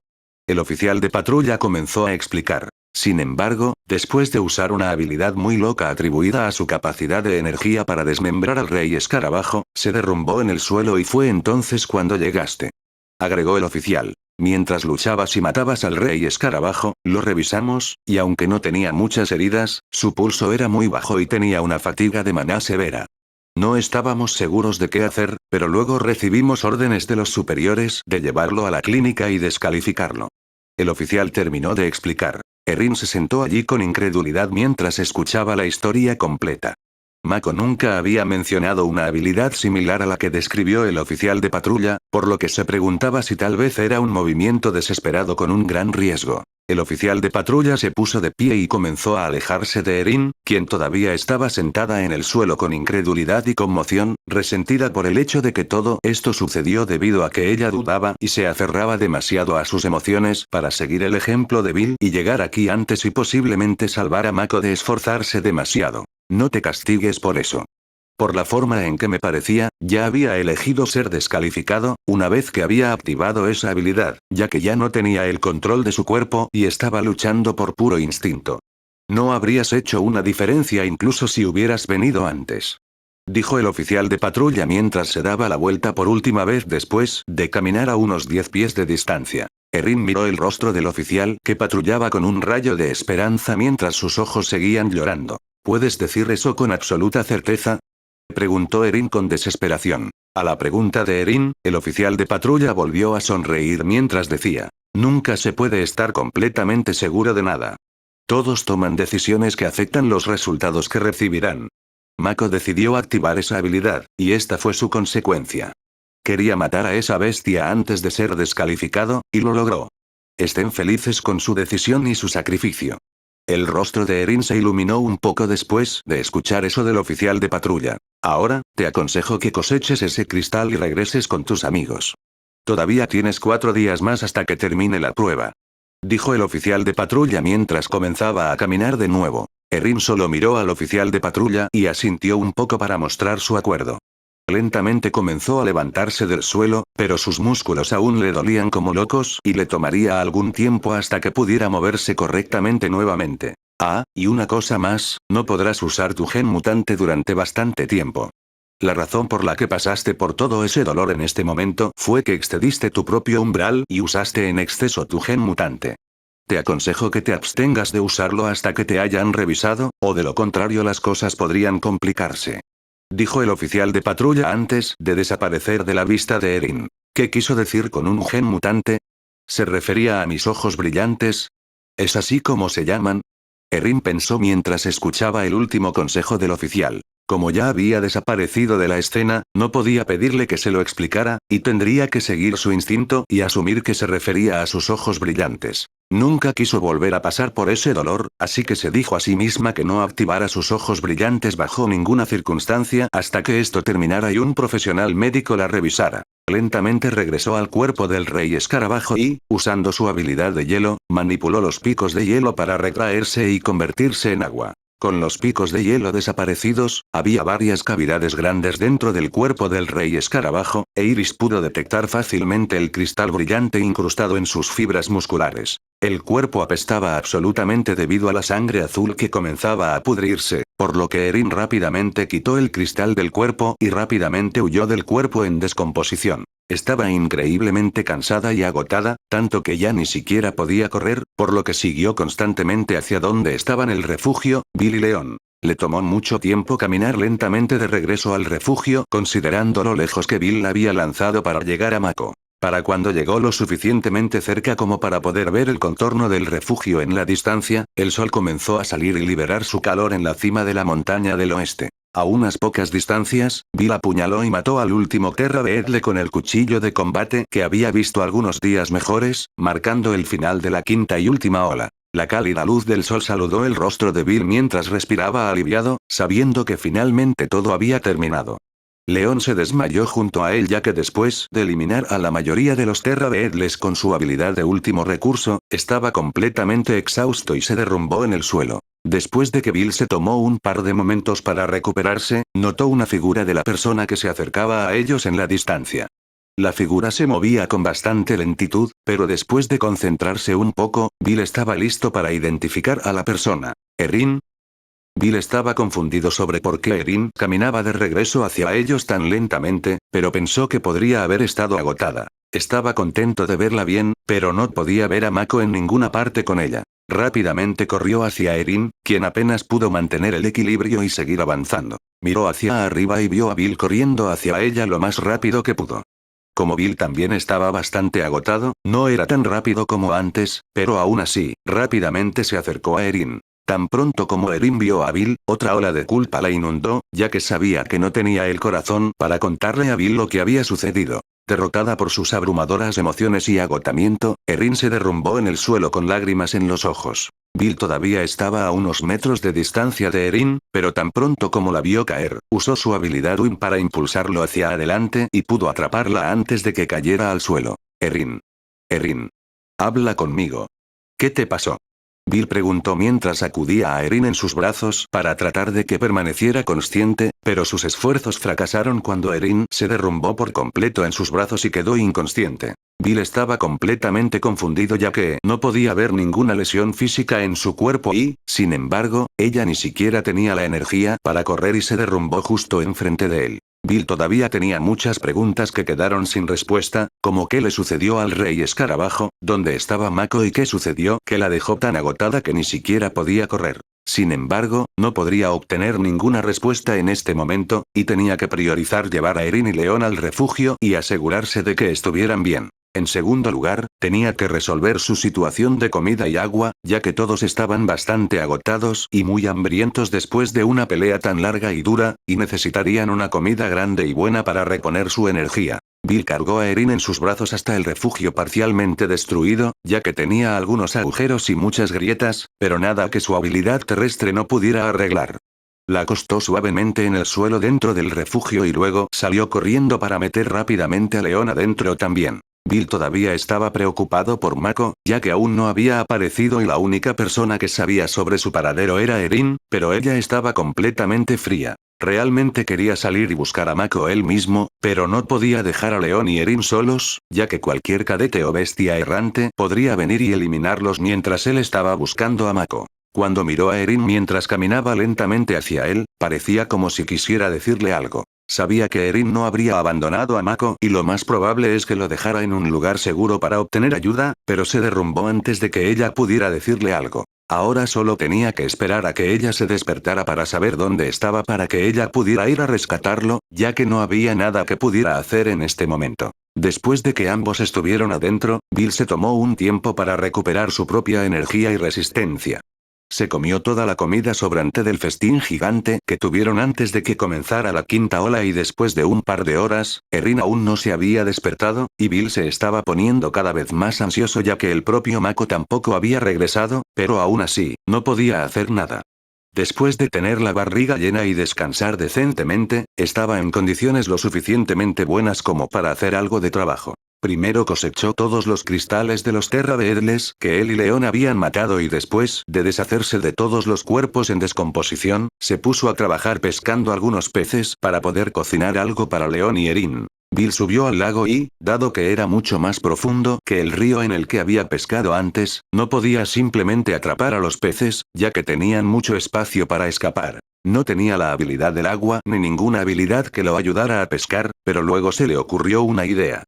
El oficial de patrulla comenzó a explicar. Sin embargo, después de usar una habilidad muy loca atribuida a su capacidad de energía para desmembrar al rey escarabajo, se derrumbó en el suelo y fue entonces cuando llegaste. Agregó el oficial. Mientras luchabas y matabas al rey escarabajo, lo revisamos, y aunque no tenía muchas heridas, su pulso era muy bajo y tenía una fatiga de maná severa. No estábamos seguros de qué hacer, pero luego recibimos órdenes de los superiores de llevarlo a la clínica y descalificarlo. El oficial terminó de explicar. Erin se sentó allí con incredulidad mientras escuchaba la historia completa. Mako nunca había mencionado una habilidad similar a la que describió el oficial de patrulla, por lo que se preguntaba si tal vez era un movimiento desesperado con un gran riesgo. El oficial de patrulla se puso de pie y comenzó a alejarse de Erin, quien todavía estaba sentada en el suelo con incredulidad y conmoción, resentida por el hecho de que todo esto sucedió debido a que ella dudaba y se aferraba demasiado a sus emociones para seguir el ejemplo de Bill y llegar aquí antes y posiblemente salvar a Mako de esforzarse demasiado. No te castigues por eso. Por la forma en que me parecía, ya había elegido ser descalificado, una vez que había activado esa habilidad, ya que ya no tenía el control de su cuerpo y estaba luchando por puro instinto. No habrías hecho una diferencia incluso si hubieras venido antes. Dijo el oficial de patrulla mientras se daba la vuelta por última vez después de caminar a unos 10 pies de distancia. Erin miró el rostro del oficial que patrullaba con un rayo de esperanza mientras sus ojos seguían llorando. ¿Puedes decir eso con absoluta certeza? Preguntó Erin con desesperación. A la pregunta de Erin, el oficial de patrulla volvió a sonreír mientras decía, nunca se puede estar completamente seguro de nada. Todos toman decisiones que afectan los resultados que recibirán. Mako decidió activar esa habilidad, y esta fue su consecuencia. Quería matar a esa bestia antes de ser descalificado, y lo logró. Estén felices con su decisión y su sacrificio. El rostro de Erin se iluminó un poco después de escuchar eso del oficial de patrulla. Ahora, te aconsejo que coseches ese cristal y regreses con tus amigos. Todavía tienes 4 días más hasta que termine la prueba. Dijo el oficial de patrulla mientras comenzaba a caminar de nuevo. Erin solo miró al oficial de patrulla y asintió un poco para mostrar su acuerdo. Lentamente comenzó a levantarse del suelo, pero sus músculos aún le dolían como locos y le tomaría algún tiempo hasta que pudiera moverse correctamente nuevamente. Ah, y una cosa más, no podrás usar tu gen mutante durante bastante tiempo. La razón por la que pasaste por todo ese dolor en este momento fue que excediste tu propio umbral y usaste en exceso tu gen mutante. Te aconsejo que te abstengas de usarlo hasta que te hayan revisado, o de lo contrario las cosas podrían complicarse. Dijo el oficial de patrulla antes de desaparecer de la vista de Erin. ¿Qué quiso decir con un gen mutante? ¿Se refería a mis ojos brillantes? ¿Es así como se llaman? Erin pensó mientras escuchaba el último consejo del oficial. Como ya había desaparecido de la escena, no podía pedirle que se lo explicara, y tendría que seguir su instinto y asumir que se refería a sus ojos brillantes. Nunca quiso volver a pasar por ese dolor, así que se dijo a sí misma que no activara sus ojos brillantes bajo ninguna circunstancia hasta que esto terminara y un profesional médico la revisara. Lentamente regresó al cuerpo del rey escarabajo y, usando su habilidad de hielo, manipuló los picos de hielo para retraerse y convertirse en agua. Con los picos de hielo desaparecidos, había varias cavidades grandes dentro del cuerpo del rey escarabajo, e Iris pudo detectar fácilmente el cristal brillante incrustado en sus fibras musculares. El cuerpo apestaba absolutamente debido a la sangre azul que comenzaba a pudrirse, por lo que Erin rápidamente quitó el cristal del cuerpo y rápidamente huyó del cuerpo en descomposición. Estaba increíblemente cansada y agotada, tanto que ya ni siquiera podía correr, por lo que siguió constantemente hacia donde estaban el refugio, Bill y Leon. Le tomó mucho tiempo caminar lentamente de regreso al refugio, considerando lo lejos que Bill la había lanzado para llegar a Mako. Para cuando llegó lo suficientemente cerca como para poder ver el contorno del refugio en la distancia, el sol comenzó a salir y liberar su calor en la cima de la montaña del oeste. A unas pocas distancias, Bill apuñaló y mató al último Terra de Edle con el cuchillo de combate que había visto algunos días mejores, marcando el final de la quinta y última ola. La cálida luz del sol saludó el rostro de Bill mientras respiraba aliviado, sabiendo que finalmente todo había terminado. León se desmayó junto a él ya que después de eliminar a la mayoría de los Terra de Edles con su habilidad de último recurso, estaba completamente exhausto y se derrumbó en el suelo. Después de que Bill se tomó un par de momentos para recuperarse, notó una figura de la persona que se acercaba a ellos en la distancia. La figura se movía con bastante lentitud, pero después de concentrarse un poco, Bill estaba listo para identificar a la persona. ¿Erin? Bill estaba confundido sobre por qué Erin caminaba de regreso hacia ellos tan lentamente, pero pensó que podría haber estado agotada. Estaba contento de verla bien, pero no podía ver a Mako en ninguna parte con ella. Rápidamente corrió hacia Erin, quien apenas pudo mantener el equilibrio y seguir avanzando. Miró hacia arriba y vio a Bill corriendo hacia ella lo más rápido que pudo. Como Bill también estaba bastante agotado, no era tan rápido como antes, pero aún así, rápidamente se acercó a Erin. Tan pronto como Erin vio a Bill, otra ola de culpa la inundó, ya que sabía que no tenía el corazón para contarle a Bill lo que había sucedido. Derrotada por sus abrumadoras emociones y agotamiento, Erin se derrumbó en el suelo con lágrimas en los ojos. Bill todavía estaba a unos metros de distancia de Erin, pero tan pronto como la vio caer, usó su habilidad Win para impulsarlo hacia adelante y pudo atraparla antes de que cayera al suelo. Erin. Erin. Habla conmigo. ¿Qué te pasó? Bill preguntó mientras sacudía a Erin en sus brazos para tratar de que permaneciera consciente, pero sus esfuerzos fracasaron cuando Erin se derrumbó por completo en sus brazos y quedó inconsciente. Bill estaba completamente confundido ya que no podía ver ninguna lesión física en su cuerpo y, sin embargo, ella ni siquiera tenía la energía para correr y se derrumbó justo enfrente de él. Bill todavía tenía muchas preguntas que quedaron sin respuesta, como qué le sucedió al rey escarabajo, dónde estaba Mako y qué sucedió que la dejó tan agotada que ni siquiera podía correr. Sin embargo, no podría obtener ninguna respuesta en este momento, y tenía que priorizar llevar a Erin y Leon al refugio y asegurarse de que estuvieran bien. En segundo lugar, tenía que resolver su situación de comida y agua, ya que todos estaban bastante agotados y muy hambrientos después de una pelea tan larga y dura, y necesitarían una comida grande y buena para reponer su energía. Bill cargó a Erin en sus brazos hasta el refugio parcialmente destruido, ya que tenía algunos agujeros y muchas grietas, pero nada que su habilidad terrestre no pudiera arreglar. La acostó suavemente en el suelo dentro del refugio y luego salió corriendo para meter rápidamente a Leon adentro también. Bill todavía estaba preocupado por Mako, ya que aún no había aparecido y la única persona que sabía sobre su paradero era Erin, pero ella estaba completamente fría. Realmente quería salir y buscar a Mako él mismo, pero no podía dejar a Leon y Erin solos, ya que cualquier cadete o bestia errante podría venir y eliminarlos mientras él estaba buscando a Mako. Cuando miró a Erin mientras caminaba lentamente hacia él, parecía como si quisiera decirle algo. Sabía que Erin no habría abandonado a Mako y lo más probable es que lo dejara en un lugar seguro para obtener ayuda, pero se derrumbó antes de que ella pudiera decirle algo. Ahora solo tenía que esperar a que ella se despertara para saber dónde estaba para que ella pudiera ir a rescatarlo, ya que no había nada que pudiera hacer en este momento. Después de que ambos estuvieron adentro, Bill se tomó un tiempo para recuperar su propia energía y resistencia. Se comió toda la comida sobrante del festín gigante que tuvieron antes de que comenzara la quinta ola y después de un par de horas, Erin aún no se había despertado, y Bill se estaba poniendo cada vez más ansioso ya que el propio Mako tampoco había regresado, pero aún así, no podía hacer nada. Después de tener la barriga llena y descansar decentemente, estaba en condiciones lo suficientemente buenas como para hacer algo de trabajo. Primero cosechó todos los cristales de los Terrabeedles que él y Leon habían matado y después de deshacerse de todos los cuerpos en descomposición, se puso a trabajar pescando algunos peces para poder cocinar algo para Leon y Erin. Bill subió al lago y, dado que era mucho más profundo que el río en el que había pescado antes, no podía simplemente atrapar a los peces, ya que tenían mucho espacio para escapar. No tenía la habilidad del agua ni ninguna habilidad que lo ayudara a pescar, pero luego se le ocurrió una idea.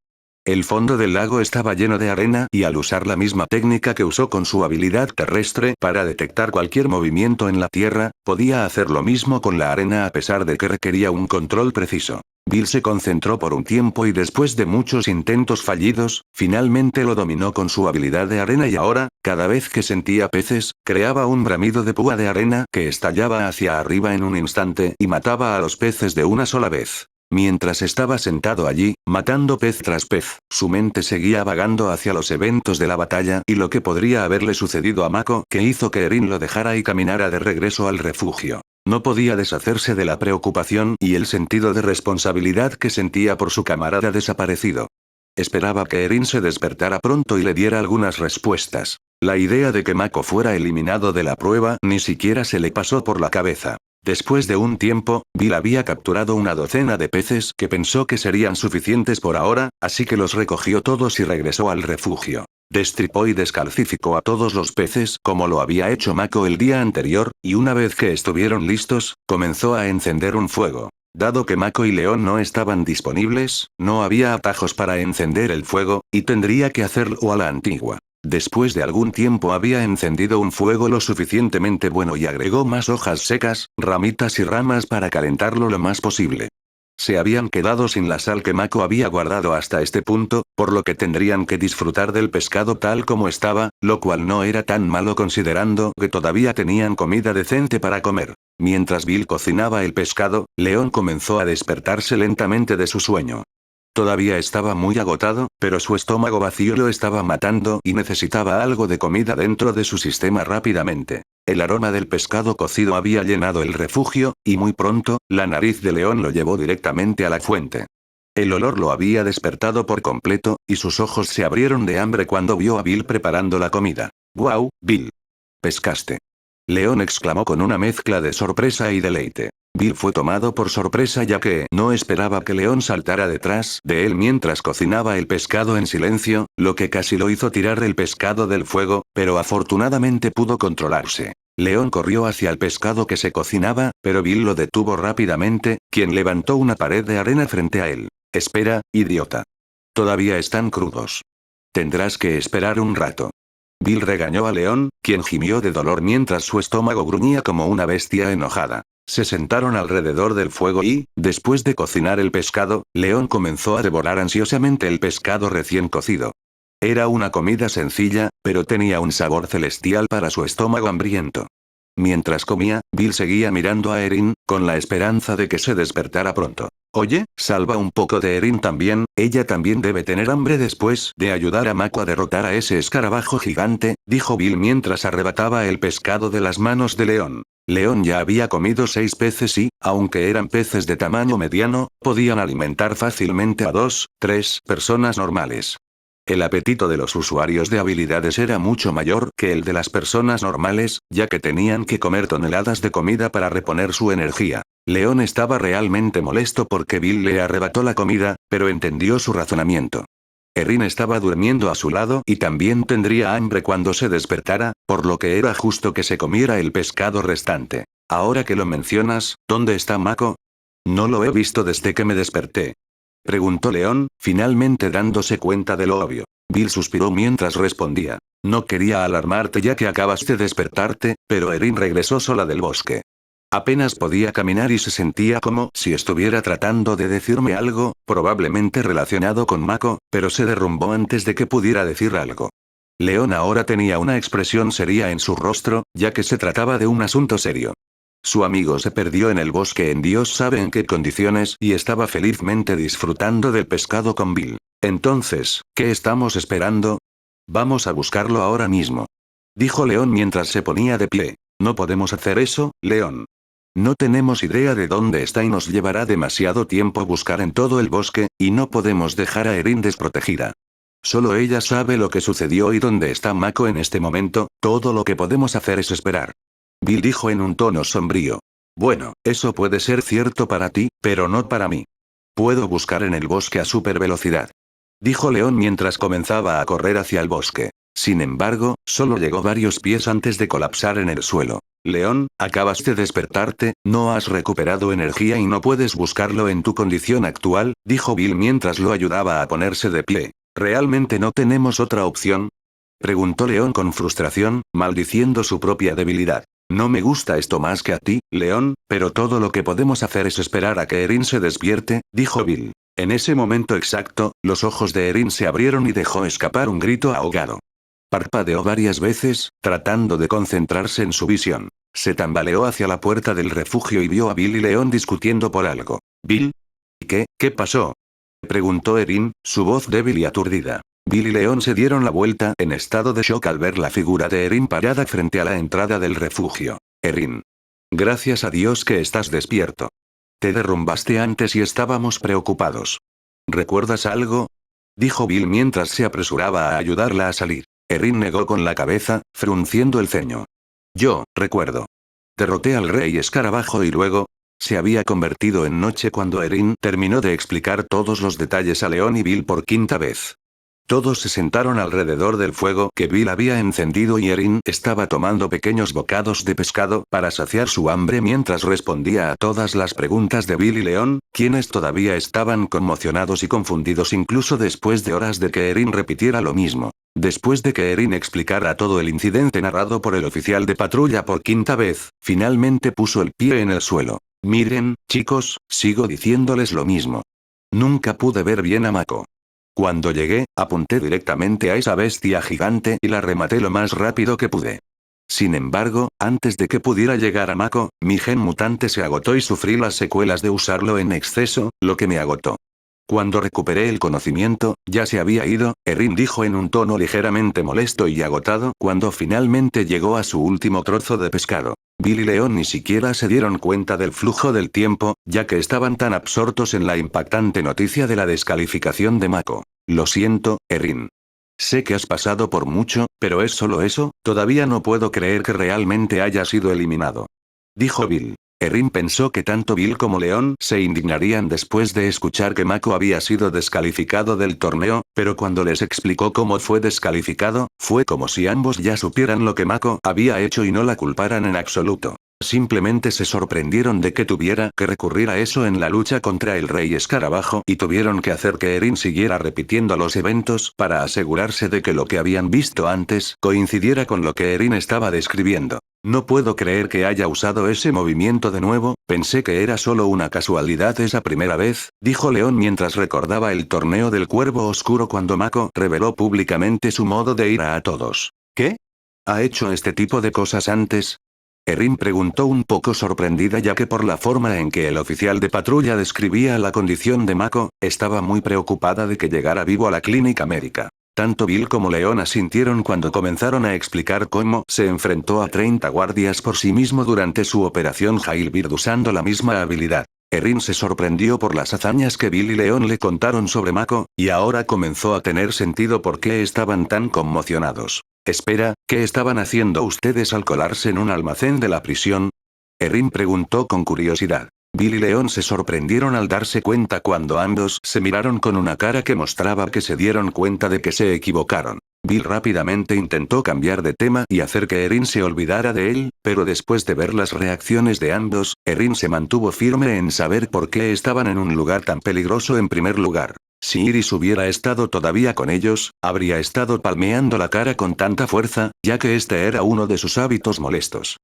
El fondo del lago estaba lleno de arena y al usar la misma técnica que usó con su habilidad terrestre para detectar cualquier movimiento en la tierra, podía hacer lo mismo con la arena a pesar de que requería un control preciso. Bill se concentró por un tiempo y después de muchos intentos fallidos, finalmente lo dominó con su habilidad de arena y ahora, cada vez que sentía peces, creaba un bramido de púa de arena que estallaba hacia arriba en un instante y mataba a los peces de una sola vez. Mientras estaba sentado allí, matando pez tras pez, su mente seguía vagando hacia los eventos de la batalla y lo que podría haberle sucedido a Mako que hizo que Erin lo dejara y caminara de regreso al refugio. No podía deshacerse de la preocupación y el sentido de responsabilidad que sentía por su camarada desaparecido. Esperaba que Erin se despertara pronto y le diera algunas respuestas. La idea de que Mako fuera eliminado de la prueba ni siquiera se le pasó por la cabeza. Después de un tiempo, Bill había capturado una docena de peces que pensó que serían suficientes por ahora, así que los recogió todos y regresó al refugio. Destripó y descalcificó a todos los peces como lo había hecho Mako el día anterior, y una vez que estuvieron listos, comenzó a encender un fuego. Dado que Mako y Leon no estaban disponibles, no había atajos para encender el fuego, y tendría que hacerlo a la antigua. Después de algún tiempo había encendido un fuego lo suficientemente bueno y agregó más hojas secas, ramitas y ramas para calentarlo lo más posible. se habían quedado sin la sal que Mako había guardado hasta este punto, por lo que tendrían que disfrutar del pescado tal como estaba, lo cual no era tan malo considerando que todavía tenían comida decente para comer. Mientras Bill cocinaba el pescado, León comenzó a despertarse lentamente de su sueño. Todavía estaba muy agotado, pero su estómago vacío lo estaba matando y necesitaba algo de comida dentro de su sistema rápidamente. El aroma del pescado cocido había llenado el refugio, y muy pronto, la nariz de León lo llevó directamente a la fuente. El olor lo había despertado por completo, y sus ojos se abrieron de hambre cuando vio a Bill preparando la comida. ¡Guau, Bill! Pescaste. León exclamó con una mezcla de sorpresa y deleite. Bill fue tomado por sorpresa ya que no esperaba que León saltara detrás de él mientras cocinaba el pescado en silencio, lo que casi lo hizo tirar el pescado del fuego, pero afortunadamente pudo controlarse. León corrió hacia el pescado que se cocinaba, pero Bill lo detuvo rápidamente, quien levantó una pared de arena frente a él. Espera, idiota. Todavía están crudos. Tendrás que esperar un rato. Bill regañó a León, quien gimió de dolor mientras su estómago gruñía como una bestia enojada. Se sentaron alrededor del fuego y, después de cocinar el pescado, León comenzó a devorar ansiosamente el pescado recién cocido. Era una comida sencilla, pero tenía un sabor celestial para su estómago hambriento. Mientras comía, Bill seguía mirando a Erin, con la esperanza de que se despertara pronto. Oye, salva un poco de Erin también, ella también debe tener hambre después de ayudar a Mako a derrotar a ese escarabajo gigante, dijo Bill mientras arrebataba el pescado de las manos de León. León ya había comido 6 peces y, aunque eran peces de tamaño mediano, podían alimentar fácilmente a 2, 3 personas normales. El apetito de los usuarios de habilidades era mucho mayor que el de las personas normales, ya que tenían que comer toneladas de comida para reponer su energía. León estaba realmente molesto porque Bill le arrebató la comida, pero entendió su razonamiento. Erin estaba durmiendo a su lado y también tendría hambre cuando se despertara, por lo que era justo que se comiera el pescado restante. Ahora que lo mencionas, ¿dónde está Mako? No lo he visto desde que me desperté. Preguntó León, finalmente dándose cuenta de lo obvio. Bill suspiró mientras respondía. No quería alarmarte ya que acabas de despertarte, pero Erin regresó sola del bosque. Apenas podía caminar y se sentía como si estuviera tratando de decirme algo, probablemente relacionado con Mako, pero se derrumbó antes de que pudiera decir algo. León ahora tenía una expresión seria en su rostro, ya que se trataba de un asunto serio. Su amigo se perdió en el bosque en Dios sabe en qué condiciones y estaba felizmente disfrutando del pescado con Bill. Entonces, ¿qué estamos esperando? Vamos a buscarlo ahora mismo. Dijo León mientras se ponía de pie. No podemos hacer eso, León. No tenemos idea de dónde está y nos llevará demasiado tiempo buscar en todo el bosque, y no podemos dejar a Erin desprotegida. Solo ella sabe lo que sucedió y dónde está Mako en este momento, todo lo que podemos hacer es esperar. Bill dijo en un tono sombrío. Bueno, eso puede ser cierto para ti, pero no para mí. Puedo buscar en el bosque a super velocidad. Dijo León mientras comenzaba a correr hacia el bosque. Sin embargo, solo llegó varios pies antes de colapsar en el suelo. León, acabas de despertarte, no has recuperado energía y no puedes buscarlo en tu condición actual, dijo Bill mientras lo ayudaba a ponerse de pie. ¿Realmente no tenemos otra opción? Preguntó León con frustración, maldiciendo su propia debilidad. No me gusta esto más que a ti, León, pero todo lo que podemos hacer es esperar a que Erin se despierte, dijo Bill. En ese momento exacto, los ojos de Erin se abrieron y dejó escapar un grito ahogado. Parpadeó varias veces, tratando de concentrarse en su visión. Se tambaleó hacia la puerta del refugio y vio a Bill y León discutiendo por algo. ¿Bill? ¿Qué pasó? Preguntó Erin, su voz débil y aturdida. Bill y León se dieron la vuelta en estado de shock al ver la figura de Erin parada frente a la entrada del refugio. Erin. Gracias a Dios que estás despierto. Te derrumbaste antes y estábamos preocupados. ¿Recuerdas algo? Dijo Bill mientras se apresuraba a ayudarla a salir. Erin negó con la cabeza, frunciendo el ceño. Yo, recuerdo. Derroté al rey escarabajo y luego... Se había convertido en noche cuando Erin terminó de explicar todos los detalles a León y Bill por quinta vez. Todos se sentaron alrededor del fuego que Bill había encendido y Erin estaba tomando pequeños bocados de pescado para saciar su hambre mientras respondía a todas las preguntas de Bill y León, quienes todavía estaban conmocionados y confundidos incluso después de horas de que Erin repitiera lo mismo. Después de que Erin explicara todo el incidente narrado por el oficial de patrulla por quinta vez, finalmente puso el pie en el suelo. Miren, chicos, sigo diciéndoles lo mismo. Nunca pude ver bien a Mako. Cuando llegué, apunté directamente a esa bestia gigante y la rematé lo más rápido que pude. Sin embargo, antes de que pudiera llegar a Mako, mi gen mutante se agotó y sufrí las secuelas de usarlo en exceso, lo que me agotó. Cuando recuperé el conocimiento, ya se había ido, Erin dijo en un tono ligeramente molesto y agotado cuando finalmente llegó a su último trozo de pescado. Bill y Leon ni siquiera se dieron cuenta del flujo del tiempo, ya que estaban tan absortos en la impactante noticia de la descalificación de Mako. Lo siento, Erin. Sé que has pasado por mucho, pero ¿es solo eso? Todavía no puedo creer que realmente haya sido eliminado. Dijo Bill. Erin pensó que tanto Bill como Leon se indignarían después de escuchar que Mako había sido descalificado del torneo, pero cuando les explicó cómo fue descalificado, fue como si ambos ya supieran lo que Mako había hecho y no la culparan en absoluto. Simplemente se sorprendieron de que tuviera que recurrir a eso en la lucha contra el Rey Escarabajo y tuvieron que hacer que Erin siguiera repitiendo los eventos para asegurarse de que lo que habían visto antes coincidiera con lo que Erin estaba describiendo. No puedo creer que haya usado ese movimiento de nuevo, pensé que era solo una casualidad esa primera vez, dijo Leon mientras recordaba el torneo del Cuervo Oscuro cuando Mako reveló públicamente su modo de ir a todos. ¿Qué? ¿Ha hecho este tipo de cosas antes? Erin preguntó un poco sorprendida ya que por la forma en que el oficial de patrulla describía la condición de Mako, estaba muy preocupada de que llegara vivo a la clínica médica. Tanto Bill como Leon asintieron cuando comenzaron a explicar cómo se enfrentó a 30 guardias por sí mismo durante su operación Jailbird usando la misma habilidad. Erin se sorprendió por las hazañas que Bill y Leon le contaron sobre Mako, y ahora comenzó a tener sentido por qué estaban tan conmocionados. Espera, ¿qué estaban haciendo ustedes al colarse en un almacén de la prisión? Erin preguntó con curiosidad. Bill y Leon se sorprendieron al darse cuenta cuando ambos se miraron con una cara que mostraba que se dieron cuenta de que se equivocaron. Bill rápidamente intentó cambiar de tema y hacer que Erin se olvidara de él, pero después de ver las reacciones de ambos, Erin se mantuvo firme en saber por qué estaban en un lugar tan peligroso en primer lugar. Si Iris hubiera estado todavía con ellos, habría estado palmeando la cara con tanta fuerza, ya que este era uno de sus hábitos molestos.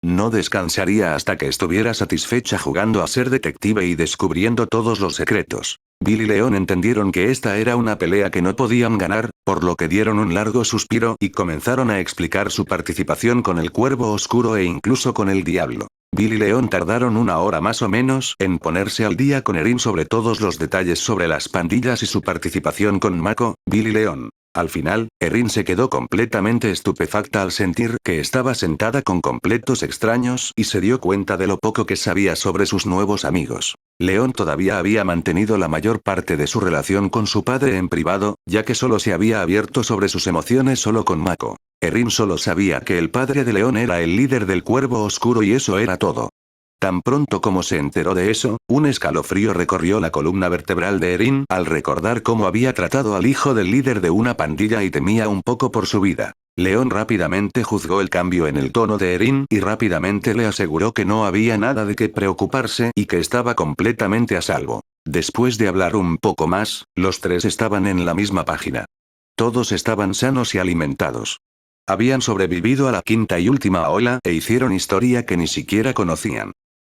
No descansaría hasta que estuviera satisfecha jugando a ser detective y descubriendo todos los secretos. Bill y Leon entendieron que esta era una pelea que no podían ganar, por lo que dieron un largo suspiro y comenzaron a explicar su participación con el Cuervo Oscuro e incluso con el Diablo. Bill y Leon tardaron una hora más o menos en ponerse al día con Erin sobre todos los detalles sobre las pandillas y su participación con Mako. Bill y Leon. Al final, Erin se quedó completamente estupefacta al sentir que estaba sentada con completos extraños y se dio cuenta de lo poco que sabía sobre sus nuevos amigos. Leon todavía había mantenido la mayor parte de su relación con su padre en privado, ya que solo se había abierto sobre sus emociones solo con Mako. Erin solo sabía que el padre de Leon era el líder del Cuervo Oscuro y eso era todo. Tan pronto como se enteró de eso, un escalofrío recorrió la columna vertebral de Erin al recordar cómo había tratado al hijo del líder de una pandilla y temía un poco por su vida. Leon rápidamente juzgó el cambio en el tono de Erin y rápidamente le aseguró que no había nada de qué preocuparse y que estaba completamente a salvo. Después de hablar un poco más, los tres estaban en la misma página. Todos estaban sanos y alimentados. Habían sobrevivido a la quinta y última ola e hicieron historia que ni siquiera conocían.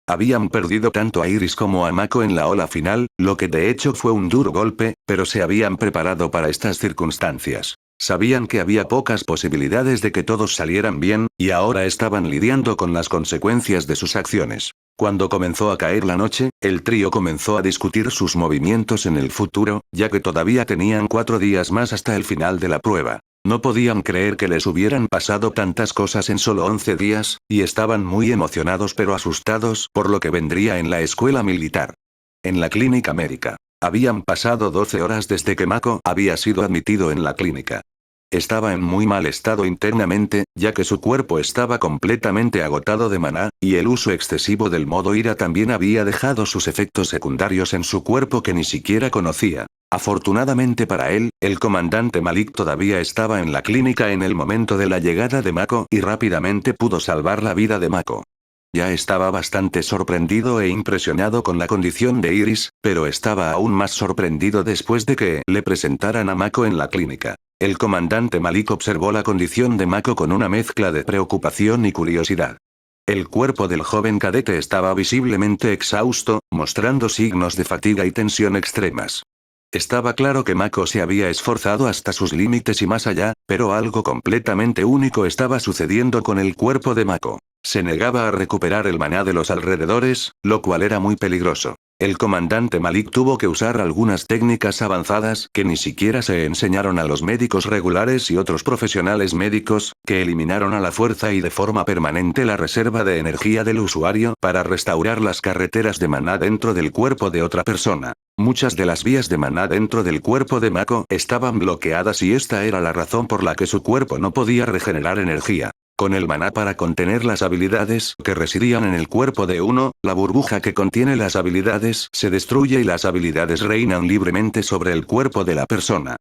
Habían perdido tanto a Iris como a Mako en la ola final, lo que de hecho fue un duro golpe, pero se habían preparado para estas circunstancias. Sabían que había pocas posibilidades de que todos salieran bien, y ahora estaban lidiando con las consecuencias de sus acciones. Cuando comenzó a caer la noche, el trío comenzó a discutir sus movimientos en el futuro, ya que todavía tenían 4 días más hasta el final de la prueba. No podían creer que les hubieran pasado tantas cosas en solo 11 días, y estaban muy emocionados pero asustados por lo que vendría en la escuela militar. En la clínica médica. Habían pasado 12 horas desde que Mako había sido admitido en la clínica. Estaba en muy mal estado internamente, ya que su cuerpo estaba completamente agotado de maná, y el uso excesivo del modo ira también había dejado sus efectos secundarios en su cuerpo que ni siquiera conocía. Afortunadamente para él, el comandante Malik todavía estaba en la clínica en el momento de la llegada de Mako y rápidamente pudo salvar la vida de Mako. Ya estaba bastante sorprendido e impresionado con la condición de Iris, pero estaba aún más sorprendido después de que le presentaran a Mako en la clínica. El comandante Malik observó la condición de Mako con una mezcla de preocupación y curiosidad. El cuerpo del joven cadete estaba visiblemente exhausto, mostrando signos de fatiga y tensión extremas. Estaba claro que Mako se había esforzado hasta sus límites y más allá, pero algo completamente único estaba sucediendo con el cuerpo de Mako. Se negaba a recuperar el maná de los alrededores, lo cual era muy peligroso. El comandante Malik tuvo que usar algunas técnicas avanzadas que ni siquiera se enseñaron a los médicos regulares y otros profesionales médicos, que eliminaron a la fuerza y de forma permanente la reserva de energía del usuario para restaurar las carreteras de maná dentro del cuerpo de otra persona. Muchas de las vías de maná dentro del cuerpo de Mako estaban bloqueadas y esta era la razón por la que su cuerpo no podía regenerar energía. Con el maná para contener las habilidades que residían en el cuerpo de uno, la burbuja que contiene las habilidades se destruye y las habilidades reinan libremente sobre el cuerpo de la persona.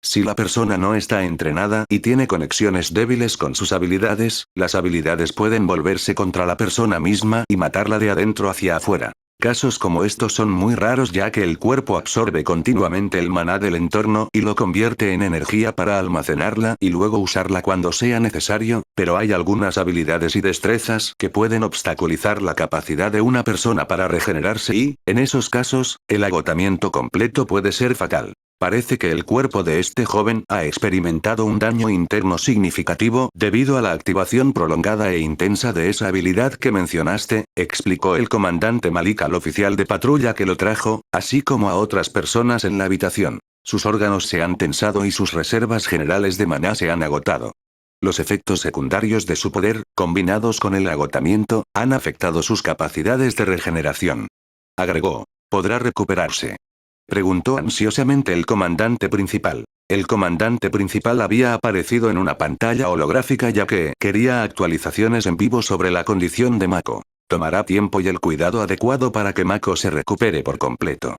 Si la persona no está entrenada y tiene conexiones débiles con sus habilidades, las habilidades pueden volverse contra la persona misma y matarla de adentro hacia afuera. Casos como estos son muy raros ya que el cuerpo absorbe continuamente el maná del entorno y lo convierte en energía para almacenarla y luego usarla cuando sea necesario, pero hay algunas habilidades y destrezas que pueden obstaculizar la capacidad de una persona para regenerarse y, en esos casos, el agotamiento completo puede ser fatal. Parece que el cuerpo de este joven ha experimentado un daño interno significativo debido a la activación prolongada e intensa de esa habilidad que mencionaste, explicó el comandante Malik al oficial de patrulla que lo trajo, así como a otras personas en la habitación. Sus órganos se han tensado y sus reservas generales de maná se han agotado. Los efectos secundarios de su poder, combinados con el agotamiento, han afectado sus capacidades de regeneración. Agregó. ¿Podrá recuperarse?, preguntó ansiosamente el comandante principal. El comandante principal había aparecido en una pantalla holográfica ya que quería actualizaciones en vivo sobre la condición de Mako. Tomará tiempo y el cuidado adecuado para que Mako se recupere por completo.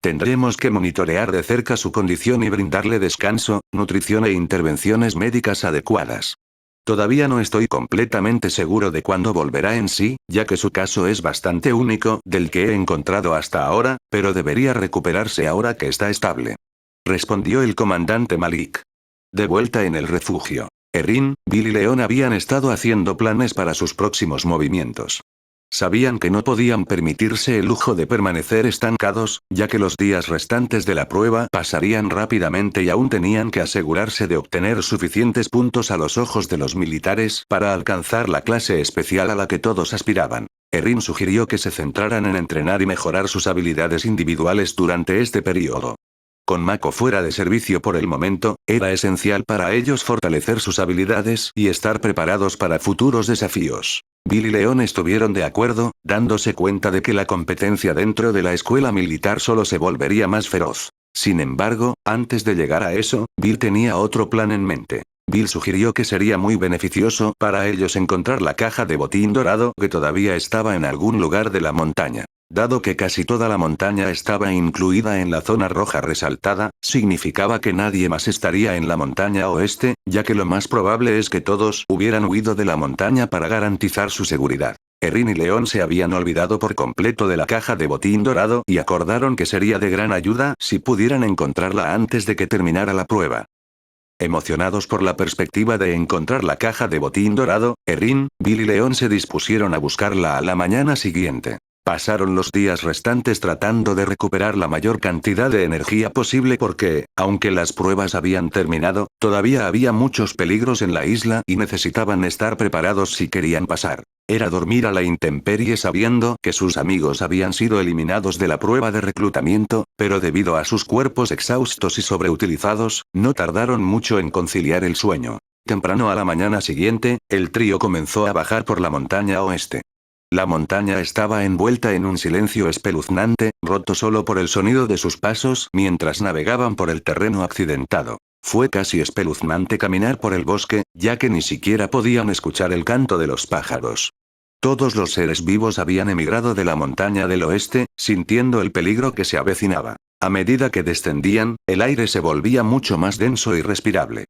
Tendremos que monitorear de cerca su condición y brindarle descanso, nutrición e intervenciones médicas adecuadas. Todavía no estoy completamente seguro de cuándo volverá en sí, ya que su caso es bastante único del que he encontrado hasta ahora, pero debería recuperarse ahora que está estable. Respondió el comandante Malik. De vuelta en el refugio, Erin, Bill y Leon habían estado haciendo planes para sus próximos movimientos. Sabían que no podían permitirse el lujo de permanecer estancados, ya que los días restantes de la prueba pasarían rápidamente y aún tenían que asegurarse de obtener suficientes puntos a los ojos de los militares para alcanzar la clase especial a la que todos aspiraban. Erin sugirió que se centraran en entrenar y mejorar sus habilidades individuales durante este periodo. Con Mako fuera de servicio por el momento, era esencial para ellos fortalecer sus habilidades y estar preparados para futuros desafíos. Bill y Leon estuvieron de acuerdo, dándose cuenta de que la competencia dentro de la escuela militar solo se volvería más feroz. Sin embargo, antes de llegar a eso, Bill tenía otro plan en mente. Bill sugirió que sería muy beneficioso para ellos encontrar la caja de botín dorado que todavía estaba en algún lugar de la montaña. Dado que casi toda la montaña estaba incluida en la zona roja resaltada, significaba que nadie más estaría en la montaña oeste, ya que lo más probable es que todos hubieran huido de la montaña para garantizar su seguridad. Erin y Leon se habían olvidado por completo de la caja de botín dorado y acordaron que sería de gran ayuda si pudieran encontrarla antes de que terminara la prueba. Emocionados por la perspectiva de encontrar la caja de botín dorado, Erin, Bill y Leon se dispusieron a buscarla a la mañana siguiente. Pasaron los días restantes tratando de recuperar la mayor cantidad de energía posible porque, aunque las pruebas habían terminado, todavía había muchos peligros en la isla y necesitaban estar preparados si querían pasar. Era dormir a la intemperie sabiendo que sus amigos habían sido eliminados de la prueba de reclutamiento, pero debido a sus cuerpos exhaustos y sobreutilizados, no tardaron mucho en conciliar el sueño. Temprano a la mañana siguiente, el trío comenzó a bajar por la montaña oeste. La montaña estaba envuelta en un silencio espeluznante, roto solo por el sonido de sus pasos mientras navegaban por el terreno accidentado. Fue casi espeluznante caminar por el bosque, ya que ni siquiera podían escuchar el canto de los pájaros. Todos los seres vivos habían emigrado de la montaña del oeste, sintiendo el peligro que se avecinaba. A medida que descendían, el aire se volvía mucho más denso y respirable.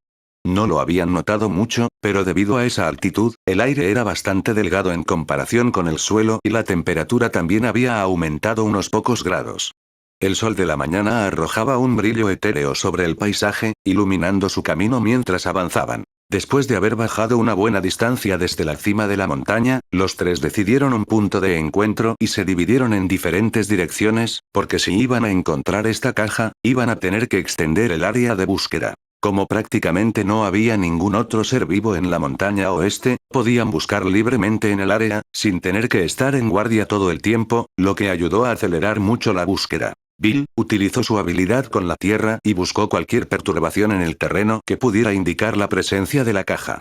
No lo habían notado mucho, pero debido a esa altitud, el aire era bastante delgado en comparación con el suelo y la temperatura también había aumentado unos pocos grados. El sol de la mañana arrojaba un brillo etéreo sobre el paisaje, iluminando su camino mientras avanzaban. Después de haber bajado una buena distancia desde la cima de la montaña, los tres decidieron un punto de encuentro y se dividieron en diferentes direcciones, porque si iban a encontrar esta caja, iban a tener que extender el área de búsqueda. Como prácticamente no había ningún otro ser vivo en la montaña oeste, podían buscar libremente en el área, sin tener que estar en guardia todo el tiempo, lo que ayudó a acelerar mucho la búsqueda. Bill utilizó su habilidad con la tierra y buscó cualquier perturbación en el terreno que pudiera indicar la presencia de la caja.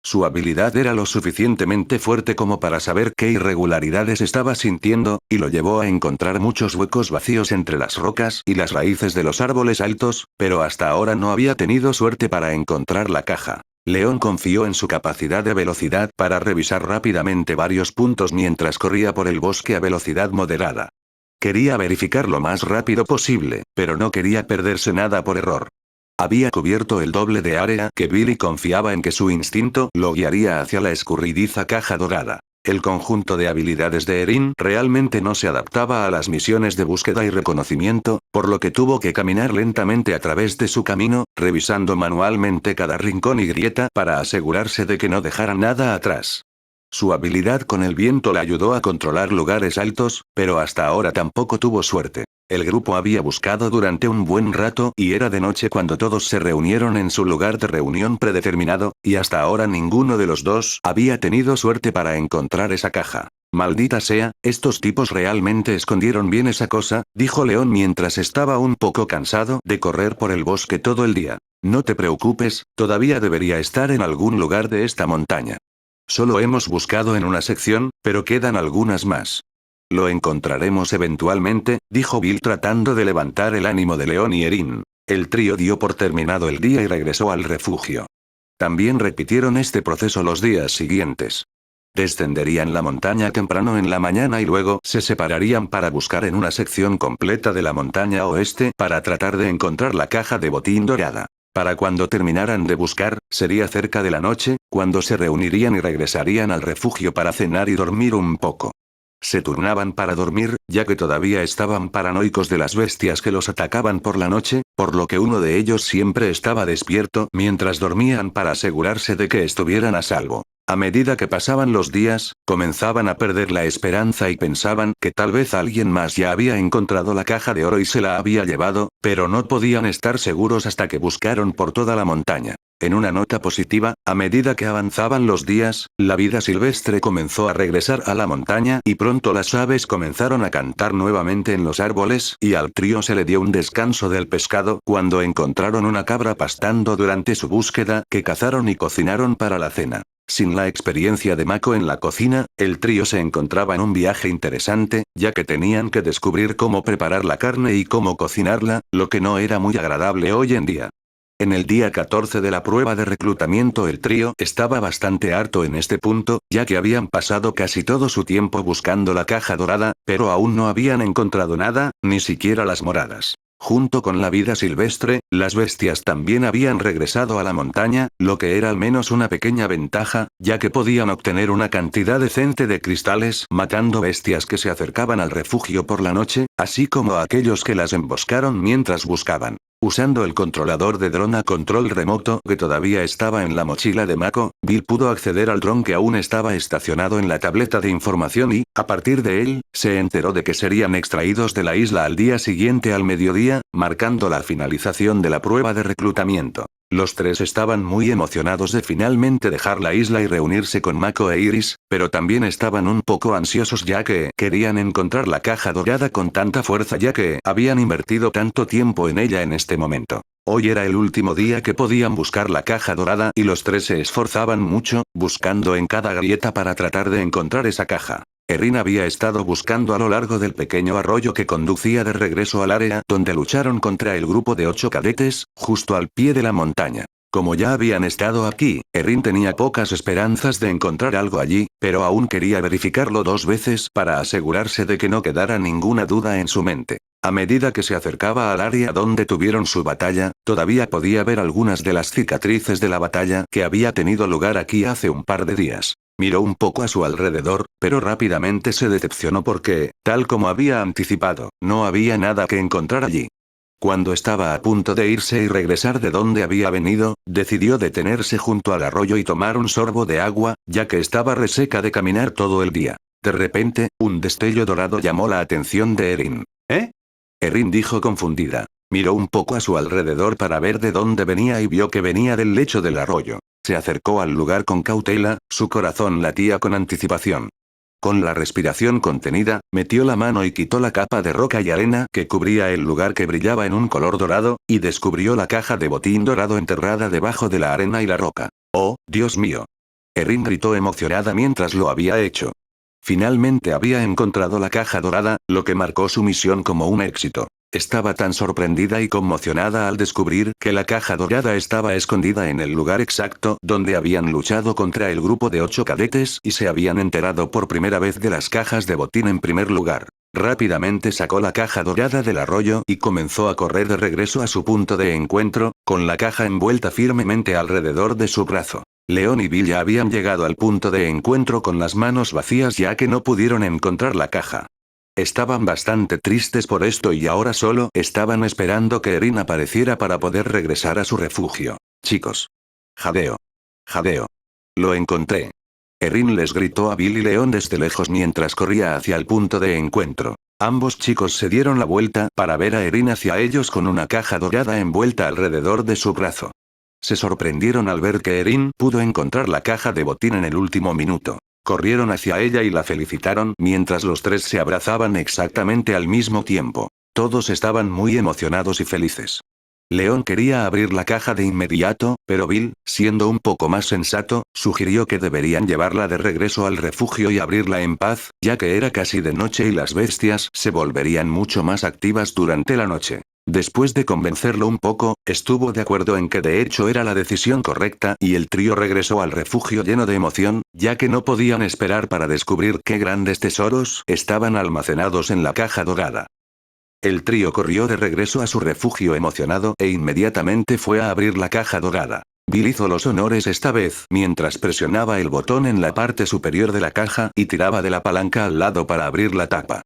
Su habilidad era lo suficientemente fuerte como para saber qué irregularidades estaba sintiendo, y lo llevó a encontrar muchos huecos vacíos entre las rocas y las raíces de los árboles altos, pero hasta ahora no había tenido suerte para encontrar la caja. León confió en su capacidad de velocidad para revisar rápidamente varios puntos mientras corría por el bosque a velocidad moderada. Quería verificar lo más rápido posible, pero no quería perderse nada por error. Había cubierto el doble de área que Billy confiaba en que su instinto lo guiaría hacia la escurridiza caja dorada. El conjunto de habilidades de Erin realmente no se adaptaba a las misiones de búsqueda y reconocimiento, por lo que tuvo que caminar lentamente a través de su camino, revisando manualmente cada rincón y grieta para asegurarse de que no dejara nada atrás. Su habilidad con el viento le ayudó a controlar lugares altos, pero hasta ahora tampoco tuvo suerte. El grupo había buscado durante un buen rato y era de noche cuando todos se reunieron en su lugar de reunión predeterminado, y hasta ahora ninguno de los dos había tenido suerte para encontrar esa caja. Maldita sea, estos tipos realmente escondieron bien esa cosa, dijo León mientras estaba un poco cansado de correr por el bosque todo el día. No te preocupes, todavía debería estar en algún lugar de esta montaña. Solo hemos buscado en una sección, pero quedan algunas más. Lo encontraremos eventualmente, dijo Bill tratando de levantar el ánimo de León y Erin. El trío dio por terminado el día y regresó al refugio. También repitieron este proceso los días siguientes. Descenderían la montaña temprano en la mañana y luego se separarían para buscar en una sección completa de la montaña oeste para tratar de encontrar la caja de botín dorada. Para cuando terminaran de buscar, sería cerca de la noche, cuando se reunirían y regresarían al refugio para cenar y dormir un poco. Se turnaban para dormir, ya que todavía estaban paranoicos de las bestias que los atacaban por la noche, por lo que uno de ellos siempre estaba despierto mientras dormían para asegurarse de que estuvieran a salvo. A medida que pasaban los días, comenzaban a perder la esperanza y pensaban que tal vez alguien más ya había encontrado la caja de oro y se la había llevado, pero no podían estar seguros hasta que buscaron por toda la montaña. En una nota positiva, a medida que avanzaban los días, la vida silvestre comenzó a regresar a la montaña y pronto las aves comenzaron a cantar nuevamente en los árboles y al trío se le dio un descanso del pescado cuando encontraron una cabra pastando durante su búsqueda que cazaron y cocinaron para la cena. Sin la experiencia de Mako en la cocina, el trío se encontraba en un viaje interesante, ya que tenían que descubrir cómo preparar la carne y cómo cocinarla, lo que no era muy agradable hoy en día. En el día 14 de la prueba de reclutamiento el trío estaba bastante harto en este punto, ya que habían pasado casi todo su tiempo buscando la caja dorada, pero aún no habían encontrado nada, ni siquiera las moradas. Junto con la vida silvestre, las bestias también habían regresado a la montaña, lo que era al menos una pequeña ventaja, ya que podían obtener una cantidad decente de cristales matando bestias que se acercaban al refugio por la noche, así como a aquellos que las emboscaron mientras buscaban. Usando el controlador de dron a control remoto que todavía estaba en la mochila de Mako, Bill pudo acceder al dron que aún estaba estacionado en la tableta de información y, a partir de él, se enteró de que serían extraídos de la isla al día siguiente al mediodía, marcando la finalización de la prueba de reclutamiento. Los tres estaban muy emocionados de finalmente dejar la isla y reunirse con Mako e Iris, pero también estaban un poco ansiosos ya que querían encontrar la caja dorada con tanta fuerza ya que habían invertido tanto tiempo en ella en este momento. Hoy era el último día que podían buscar la caja dorada y los tres se esforzaban mucho, buscando en cada grieta para tratar de encontrar esa caja. Erin había estado buscando a lo largo del pequeño arroyo que conducía de regreso al área donde lucharon contra el grupo de 8 cadetes, justo al pie de la montaña. Como ya habían estado aquí, Erin tenía pocas esperanzas de encontrar algo allí, pero aún quería verificarlo 2 veces para asegurarse de que no quedara ninguna duda en su mente. A medida que se acercaba al área donde tuvieron su batalla, todavía podía ver algunas de las cicatrices de la batalla que había tenido lugar aquí hace un par de días. Miró un poco a su alrededor, pero rápidamente se decepcionó porque, tal como había anticipado, no había nada que encontrar allí. Cuando estaba a punto de irse y regresar de donde había venido, decidió detenerse junto al arroyo y tomar un sorbo de agua, ya que estaba reseca de caminar todo el día. De repente, un destello dorado llamó la atención de Erin. ¿Eh? Erin dijo confundida. Miró un poco a su alrededor para ver de dónde venía y vio que venía del lecho del arroyo. Se acercó al lugar con cautela, su corazón latía con anticipación. Con la respiración contenida, metió la mano y quitó la capa de roca y arena que cubría el lugar que brillaba en un color dorado, y descubrió la caja de botín dorado enterrada debajo de la arena y la roca. ¡Oh, Dios mío! Erin gritó emocionada mientras lo había hecho. Finalmente había encontrado la caja dorada, lo que marcó su misión como un éxito. Estaba tan sorprendida y conmocionada al descubrir que la caja dorada estaba escondida en el lugar exacto donde habían luchado contra el grupo de 8 cadetes y se habían enterado por primera vez de las cajas de botín en primer lugar. Rápidamente sacó la caja dorada del arroyo y comenzó a correr de regreso a su punto de encuentro, con la caja envuelta firmemente alrededor de su brazo. Leon y Bill ya habían llegado al punto de encuentro con las manos vacías ya que no pudieron encontrar la caja. Estaban bastante tristes por esto y ahora solo estaban esperando que Erin apareciera para poder regresar a su refugio. Chicos. Jadeo. Jadeo. Lo encontré. Erin les gritó a Bill y Leon desde lejos mientras corría hacia el punto de encuentro. Ambos chicos se dieron la vuelta para ver a Erin hacia ellos con una caja dorada envuelta alrededor de su brazo. Se sorprendieron al ver que Erin pudo encontrar la caja de botín en el último minuto. Corrieron hacia ella y la felicitaron mientras los tres se abrazaban exactamente al mismo tiempo. Todos estaban muy emocionados y felices. Leon quería abrir la caja de inmediato, pero Bill, siendo un poco más sensato, sugirió que deberían llevarla de regreso al refugio y abrirla en paz, ya que era casi de noche y las bestias se volverían mucho más activas durante la noche. Después de convencerlo un poco, estuvo de acuerdo en que de hecho era la decisión correcta y el trío regresó al refugio lleno de emoción, ya que no podían esperar para descubrir qué grandes tesoros estaban almacenados en la caja dorada. El trío corrió de regreso a su refugio emocionado e inmediatamente fue a abrir la caja dorada. Bill hizo los honores esta vez mientras presionaba el botón en la parte superior de la caja y tiraba de la palanca al lado para abrir la tapa.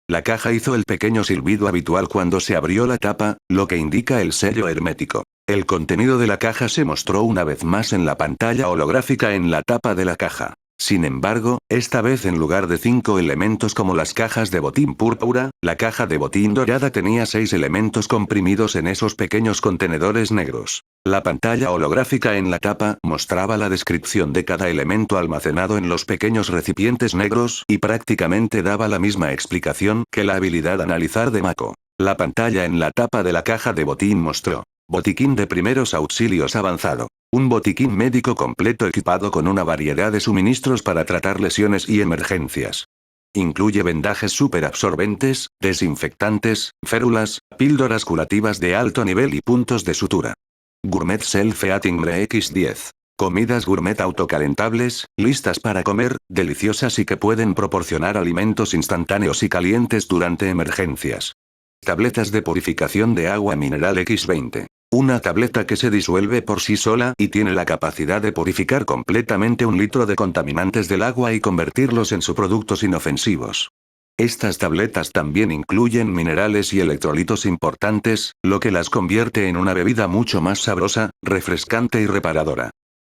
La caja hizo el pequeño silbido habitual cuando se abrió la tapa, lo que indica el sello hermético. El contenido de la caja se mostró una vez más en la pantalla holográfica en la tapa de la caja. Sin embargo, esta vez en lugar de 5 elementos como las cajas de botín púrpura, la caja de botín dorada tenía 6 elementos comprimidos en esos pequeños contenedores negros. La pantalla holográfica en la tapa mostraba la descripción de cada elemento almacenado en los pequeños recipientes negros y prácticamente daba la misma explicación que la habilidad analizar de Mako. La pantalla en la tapa de la caja de botín mostró: botiquín de primeros auxilios avanzado. Un botiquín médico completo equipado con una variedad de suministros para tratar lesiones y emergencias. Incluye vendajes superabsorbentes, desinfectantes, férulas, píldoras curativas de alto nivel y puntos de sutura. Gourmet Self-Eating X10. Comidas gourmet autocalentables, listas para comer, deliciosas y que pueden proporcionar alimentos instantáneos y calientes durante emergencias. Tabletas de purificación de agua mineral X20. Una tableta que se disuelve por sí sola y tiene la capacidad de purificar completamente 1 litro de contaminantes del agua y convertirlos en subproductos inofensivos. Estas tabletas también incluyen minerales y electrolitos importantes, lo que las convierte en una bebida mucho más sabrosa, refrescante y reparadora.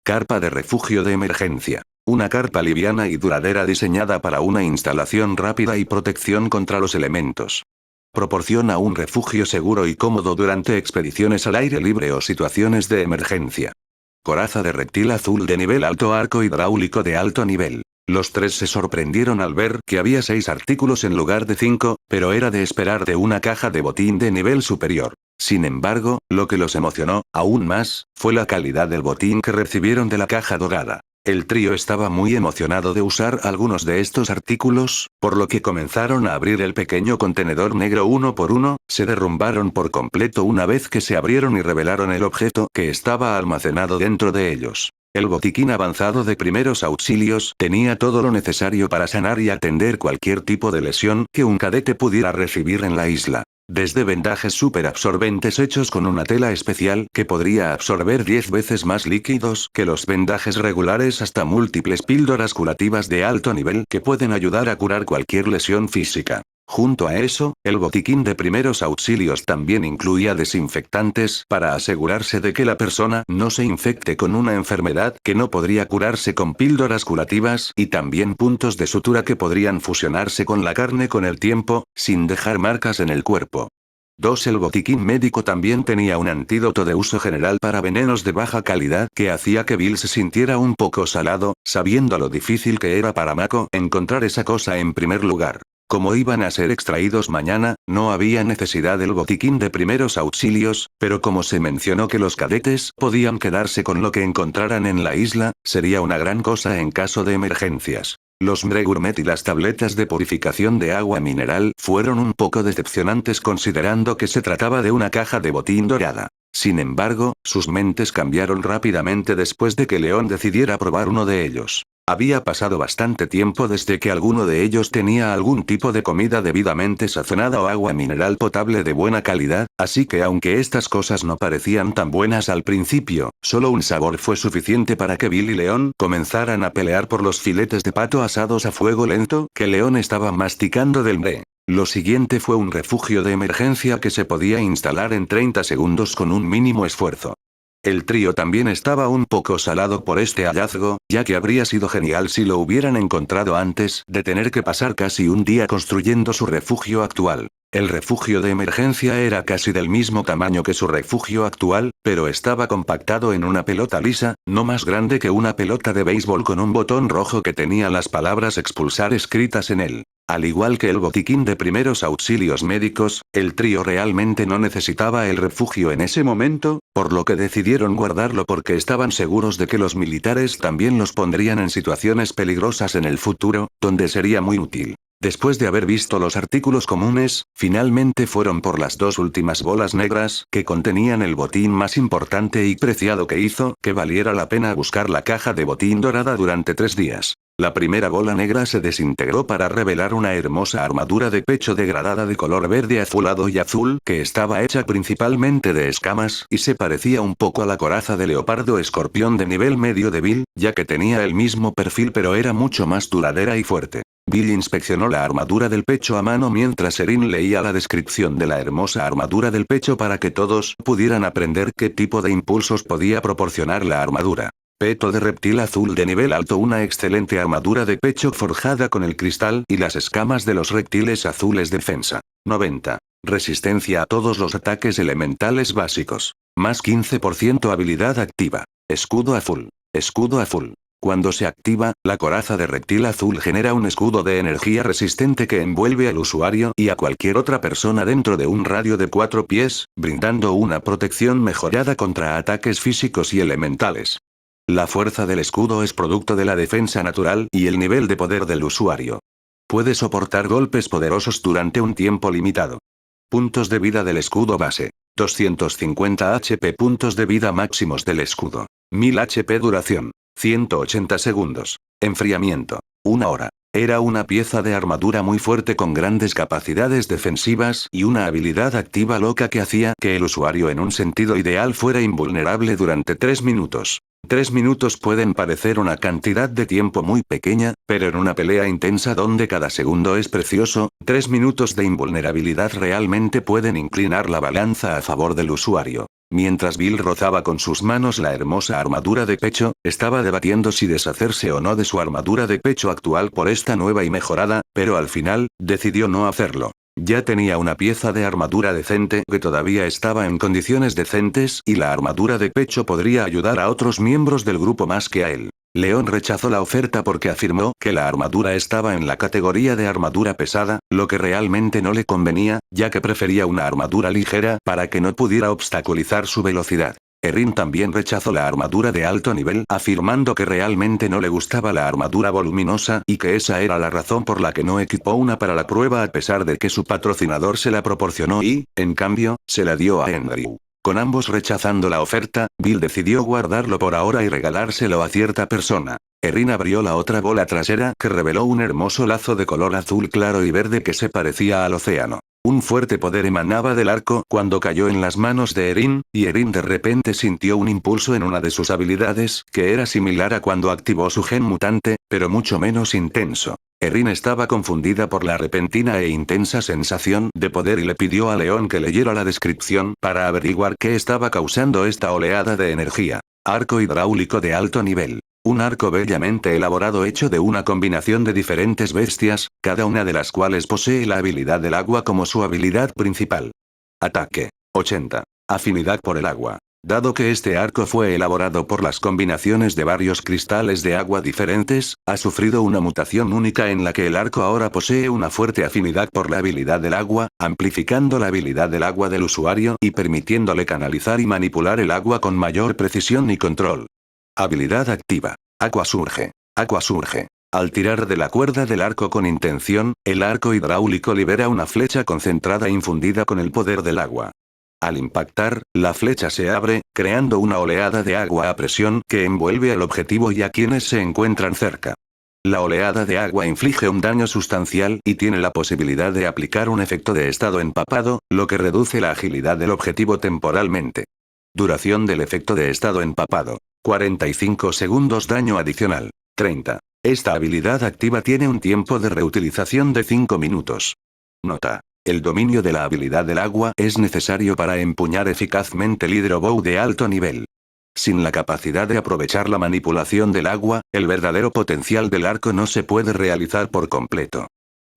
Carpa de refugio de emergencia. Una carpa liviana y duradera diseñada para una instalación rápida y protección contra los elementos. Proporciona un refugio seguro y cómodo durante expediciones al aire libre o situaciones de emergencia. Coraza de reptil azul de nivel alto, arco hidráulico de alto nivel. Los tres se sorprendieron al ver que había 6 artículos en lugar de 5, pero era de esperar de una caja de botín de nivel superior. Sin embargo, lo que los emocionó, aún más, fue la calidad del botín que recibieron de la caja dorada. El trío estaba muy emocionado de usar algunos de estos artículos, por lo que comenzaron a abrir el pequeño contenedor negro uno por uno, se derrumbaron por completo una vez que se abrieron y revelaron el objeto que estaba almacenado dentro de ellos. El botiquín avanzado de primeros auxilios tenía todo lo necesario para sanar y atender cualquier tipo de lesión que un cadete pudiera recibir en la isla. Desde vendajes superabsorbentes hechos con una tela especial que podría absorber 10 veces más líquidos que los vendajes regulares hasta múltiples píldoras curativas de alto nivel que pueden ayudar a curar cualquier lesión física. Junto a eso, el botiquín de primeros auxilios también incluía desinfectantes para asegurarse de que la persona no se infecte con una enfermedad que no podría curarse con píldoras curativas y también puntos de sutura que podrían fusionarse con la carne con el tiempo, sin dejar marcas en el cuerpo. 2. El botiquín médico también tenía un antídoto de uso general para venenos de baja calidad que hacía que Bill se sintiera un poco salado, sabiendo lo difícil que era para Mako encontrar esa cosa en primer lugar. Como iban a ser extraídos mañana, no había necesidad del botiquín de primeros auxilios, pero como se mencionó que los cadetes podían quedarse con lo que encontraran en la isla, sería una gran cosa en caso de emergencias. Los Mre Gourmet y las tabletas de purificación de agua mineral fueron un poco decepcionantes considerando que se trataba de una caja de botín dorada. Sin embargo, sus mentes cambiaron rápidamente después de que León decidiera probar uno de ellos. Había pasado bastante tiempo desde que alguno de ellos tenía algún tipo de comida debidamente sazonada o agua mineral potable de buena calidad, así que aunque estas cosas no parecían tan buenas al principio, solo un sabor fue suficiente para que Bill y León comenzaran a pelear por los filetes de pato asados a fuego lento que León estaba masticando del Mre. Lo siguiente fue un refugio de emergencia que se podía instalar en 30 segundos con un mínimo esfuerzo. El trío también estaba un poco salado por este hallazgo, ya que habría sido genial si lo hubieran encontrado antes de tener que pasar casi un día construyendo su refugio actual. El refugio de emergencia era casi del mismo tamaño que su refugio actual, pero estaba compactado en una pelota lisa, no más grande que una pelota de béisbol con un botón rojo que tenía las palabras expulsar escritas en él. Al igual que el botiquín de primeros auxilios médicos, el trío realmente no necesitaba el refugio en ese momento, por lo que decidieron guardarlo porque estaban seguros de que los militares también los pondrían en situaciones peligrosas en el futuro, donde sería muy útil. Después de haber visto los artículos comunes, finalmente fueron por las 2 últimas bolas negras que contenían el botín más importante y preciado que hizo que valiera la pena buscar la caja de botín dorada durante 3 días. La primera bola negra se desintegró para revelar una hermosa armadura de pecho degradada de color verde azulado y azul que estaba hecha principalmente de escamas y se parecía un poco a la coraza de leopardo escorpión de nivel medio de Bill, ya que tenía el mismo perfil pero era mucho más duradera y fuerte. Bill inspeccionó la armadura del pecho a mano mientras Erin leía la descripción de la hermosa armadura del pecho para que todos pudieran aprender qué tipo de impulsos podía proporcionar la armadura. Peto de reptil azul de nivel alto, una excelente armadura de pecho forjada con el cristal y las escamas de los reptiles azules. Defensa 90. Resistencia a todos los ataques elementales básicos. Más 15% habilidad activa. Escudo azul. Escudo azul. Cuando se activa, la coraza de reptil azul genera un escudo de energía resistente que envuelve al usuario y a cualquier otra persona dentro de un radio de 4 pies, brindando una protección mejorada contra ataques físicos y elementales. La fuerza del escudo es producto de la defensa natural y el nivel de poder del usuario. Puede soportar golpes poderosos durante un tiempo limitado. Puntos de vida del escudo base. 250 HP. Puntos de vida máximos del escudo. 1000 HP. Duración. 180 segundos. Enfriamiento. 1 hora. Era una pieza de armadura muy fuerte con grandes capacidades defensivas y una habilidad activa loca que hacía que el usuario en un sentido ideal fuera invulnerable durante 3 minutos. 3 minutos pueden parecer una cantidad de tiempo muy pequeña, pero en una pelea intensa donde cada segundo es precioso, 3 minutos de invulnerabilidad realmente pueden inclinar la balanza a favor del usuario. Mientras Bill rozaba con sus manos la hermosa armadura de pecho, estaba debatiendo si deshacerse o no de su armadura de pecho actual por esta nueva y mejorada, pero al final, decidió no hacerlo. Ya tenía una pieza de armadura decente que todavía estaba en condiciones decentes y la armadura de pecho podría ayudar a otros miembros del grupo más que a él. León rechazó la oferta porque afirmó que la armadura estaba en la categoría de armadura pesada, lo que realmente no le convenía, ya que prefería una armadura ligera para que no pudiera obstaculizar su velocidad. Erin también rechazó la armadura de alto nivel, afirmando que realmente no le gustaba la armadura voluminosa y que esa era la razón por la que no equipó una para la prueba a pesar de que su patrocinador se la proporcionó y, en cambio, se la dio a Andrew. Con ambos rechazando la oferta, Bill decidió guardarlo por ahora y regalárselo a cierta persona. Erin abrió la otra bola trasera que reveló un hermoso lazo de color azul claro y verde que se parecía al océano. Un fuerte poder emanaba del arco cuando cayó en las manos de Erin, y Erin de repente sintió un impulso en una de sus habilidades, que era similar a cuando activó su gen mutante, pero mucho menos intenso. Erin estaba confundida por la repentina e intensa sensación de poder y le pidió a León que leyera la descripción para averiguar qué estaba causando esta oleada de energía. Arco hidráulico de alto nivel. Un arco bellamente elaborado hecho de una combinación de diferentes bestias, cada una de las cuales posee la habilidad del agua como su habilidad principal. Ataque. 80. Afinidad por el agua. Dado que este arco fue elaborado por las combinaciones de varios cristales de agua diferentes, ha sufrido una mutación única en la que el arco ahora posee una fuerte afinidad por la habilidad del agua, amplificando la habilidad del agua del usuario y permitiéndole canalizar y manipular el agua con mayor precisión y control. Habilidad activa. Aqua surge. Aqua surge. Al tirar de la cuerda del arco con intención, el arco hidráulico libera una flecha concentrada infundida con el poder del agua. Al impactar, la flecha se abre, creando una oleada de agua a presión que envuelve al objetivo y a quienes se encuentran cerca. La oleada de agua inflige un daño sustancial y tiene la posibilidad de aplicar un efecto de estado empapado, lo que reduce la agilidad del objetivo temporalmente. Duración del efecto de estado empapado. 45 segundos. Daño adicional. 30. Esta habilidad activa tiene un tiempo de reutilización de 5 minutos. Nota. El dominio de la habilidad del agua es necesario para empuñar eficazmente el hidrobow de alto nivel. Sin la capacidad de aprovechar la manipulación del agua, el verdadero potencial del arco no se puede realizar por completo.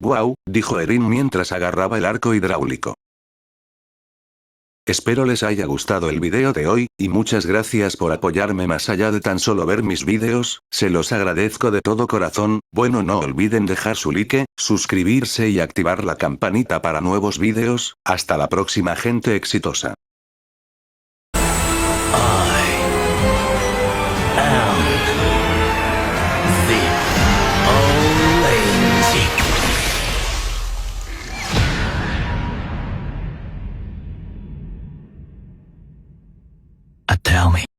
«Guau», dijo Erin mientras agarraba el arco hidráulico. Espero les haya gustado el video de hoy, y muchas gracias por apoyarme más allá de tan solo ver mis videos, se los agradezco de todo corazón. Bueno, no olviden dejar su like, suscribirse y activar la campanita para nuevos videos. Hasta la próxima, gente exitosa. Tell me.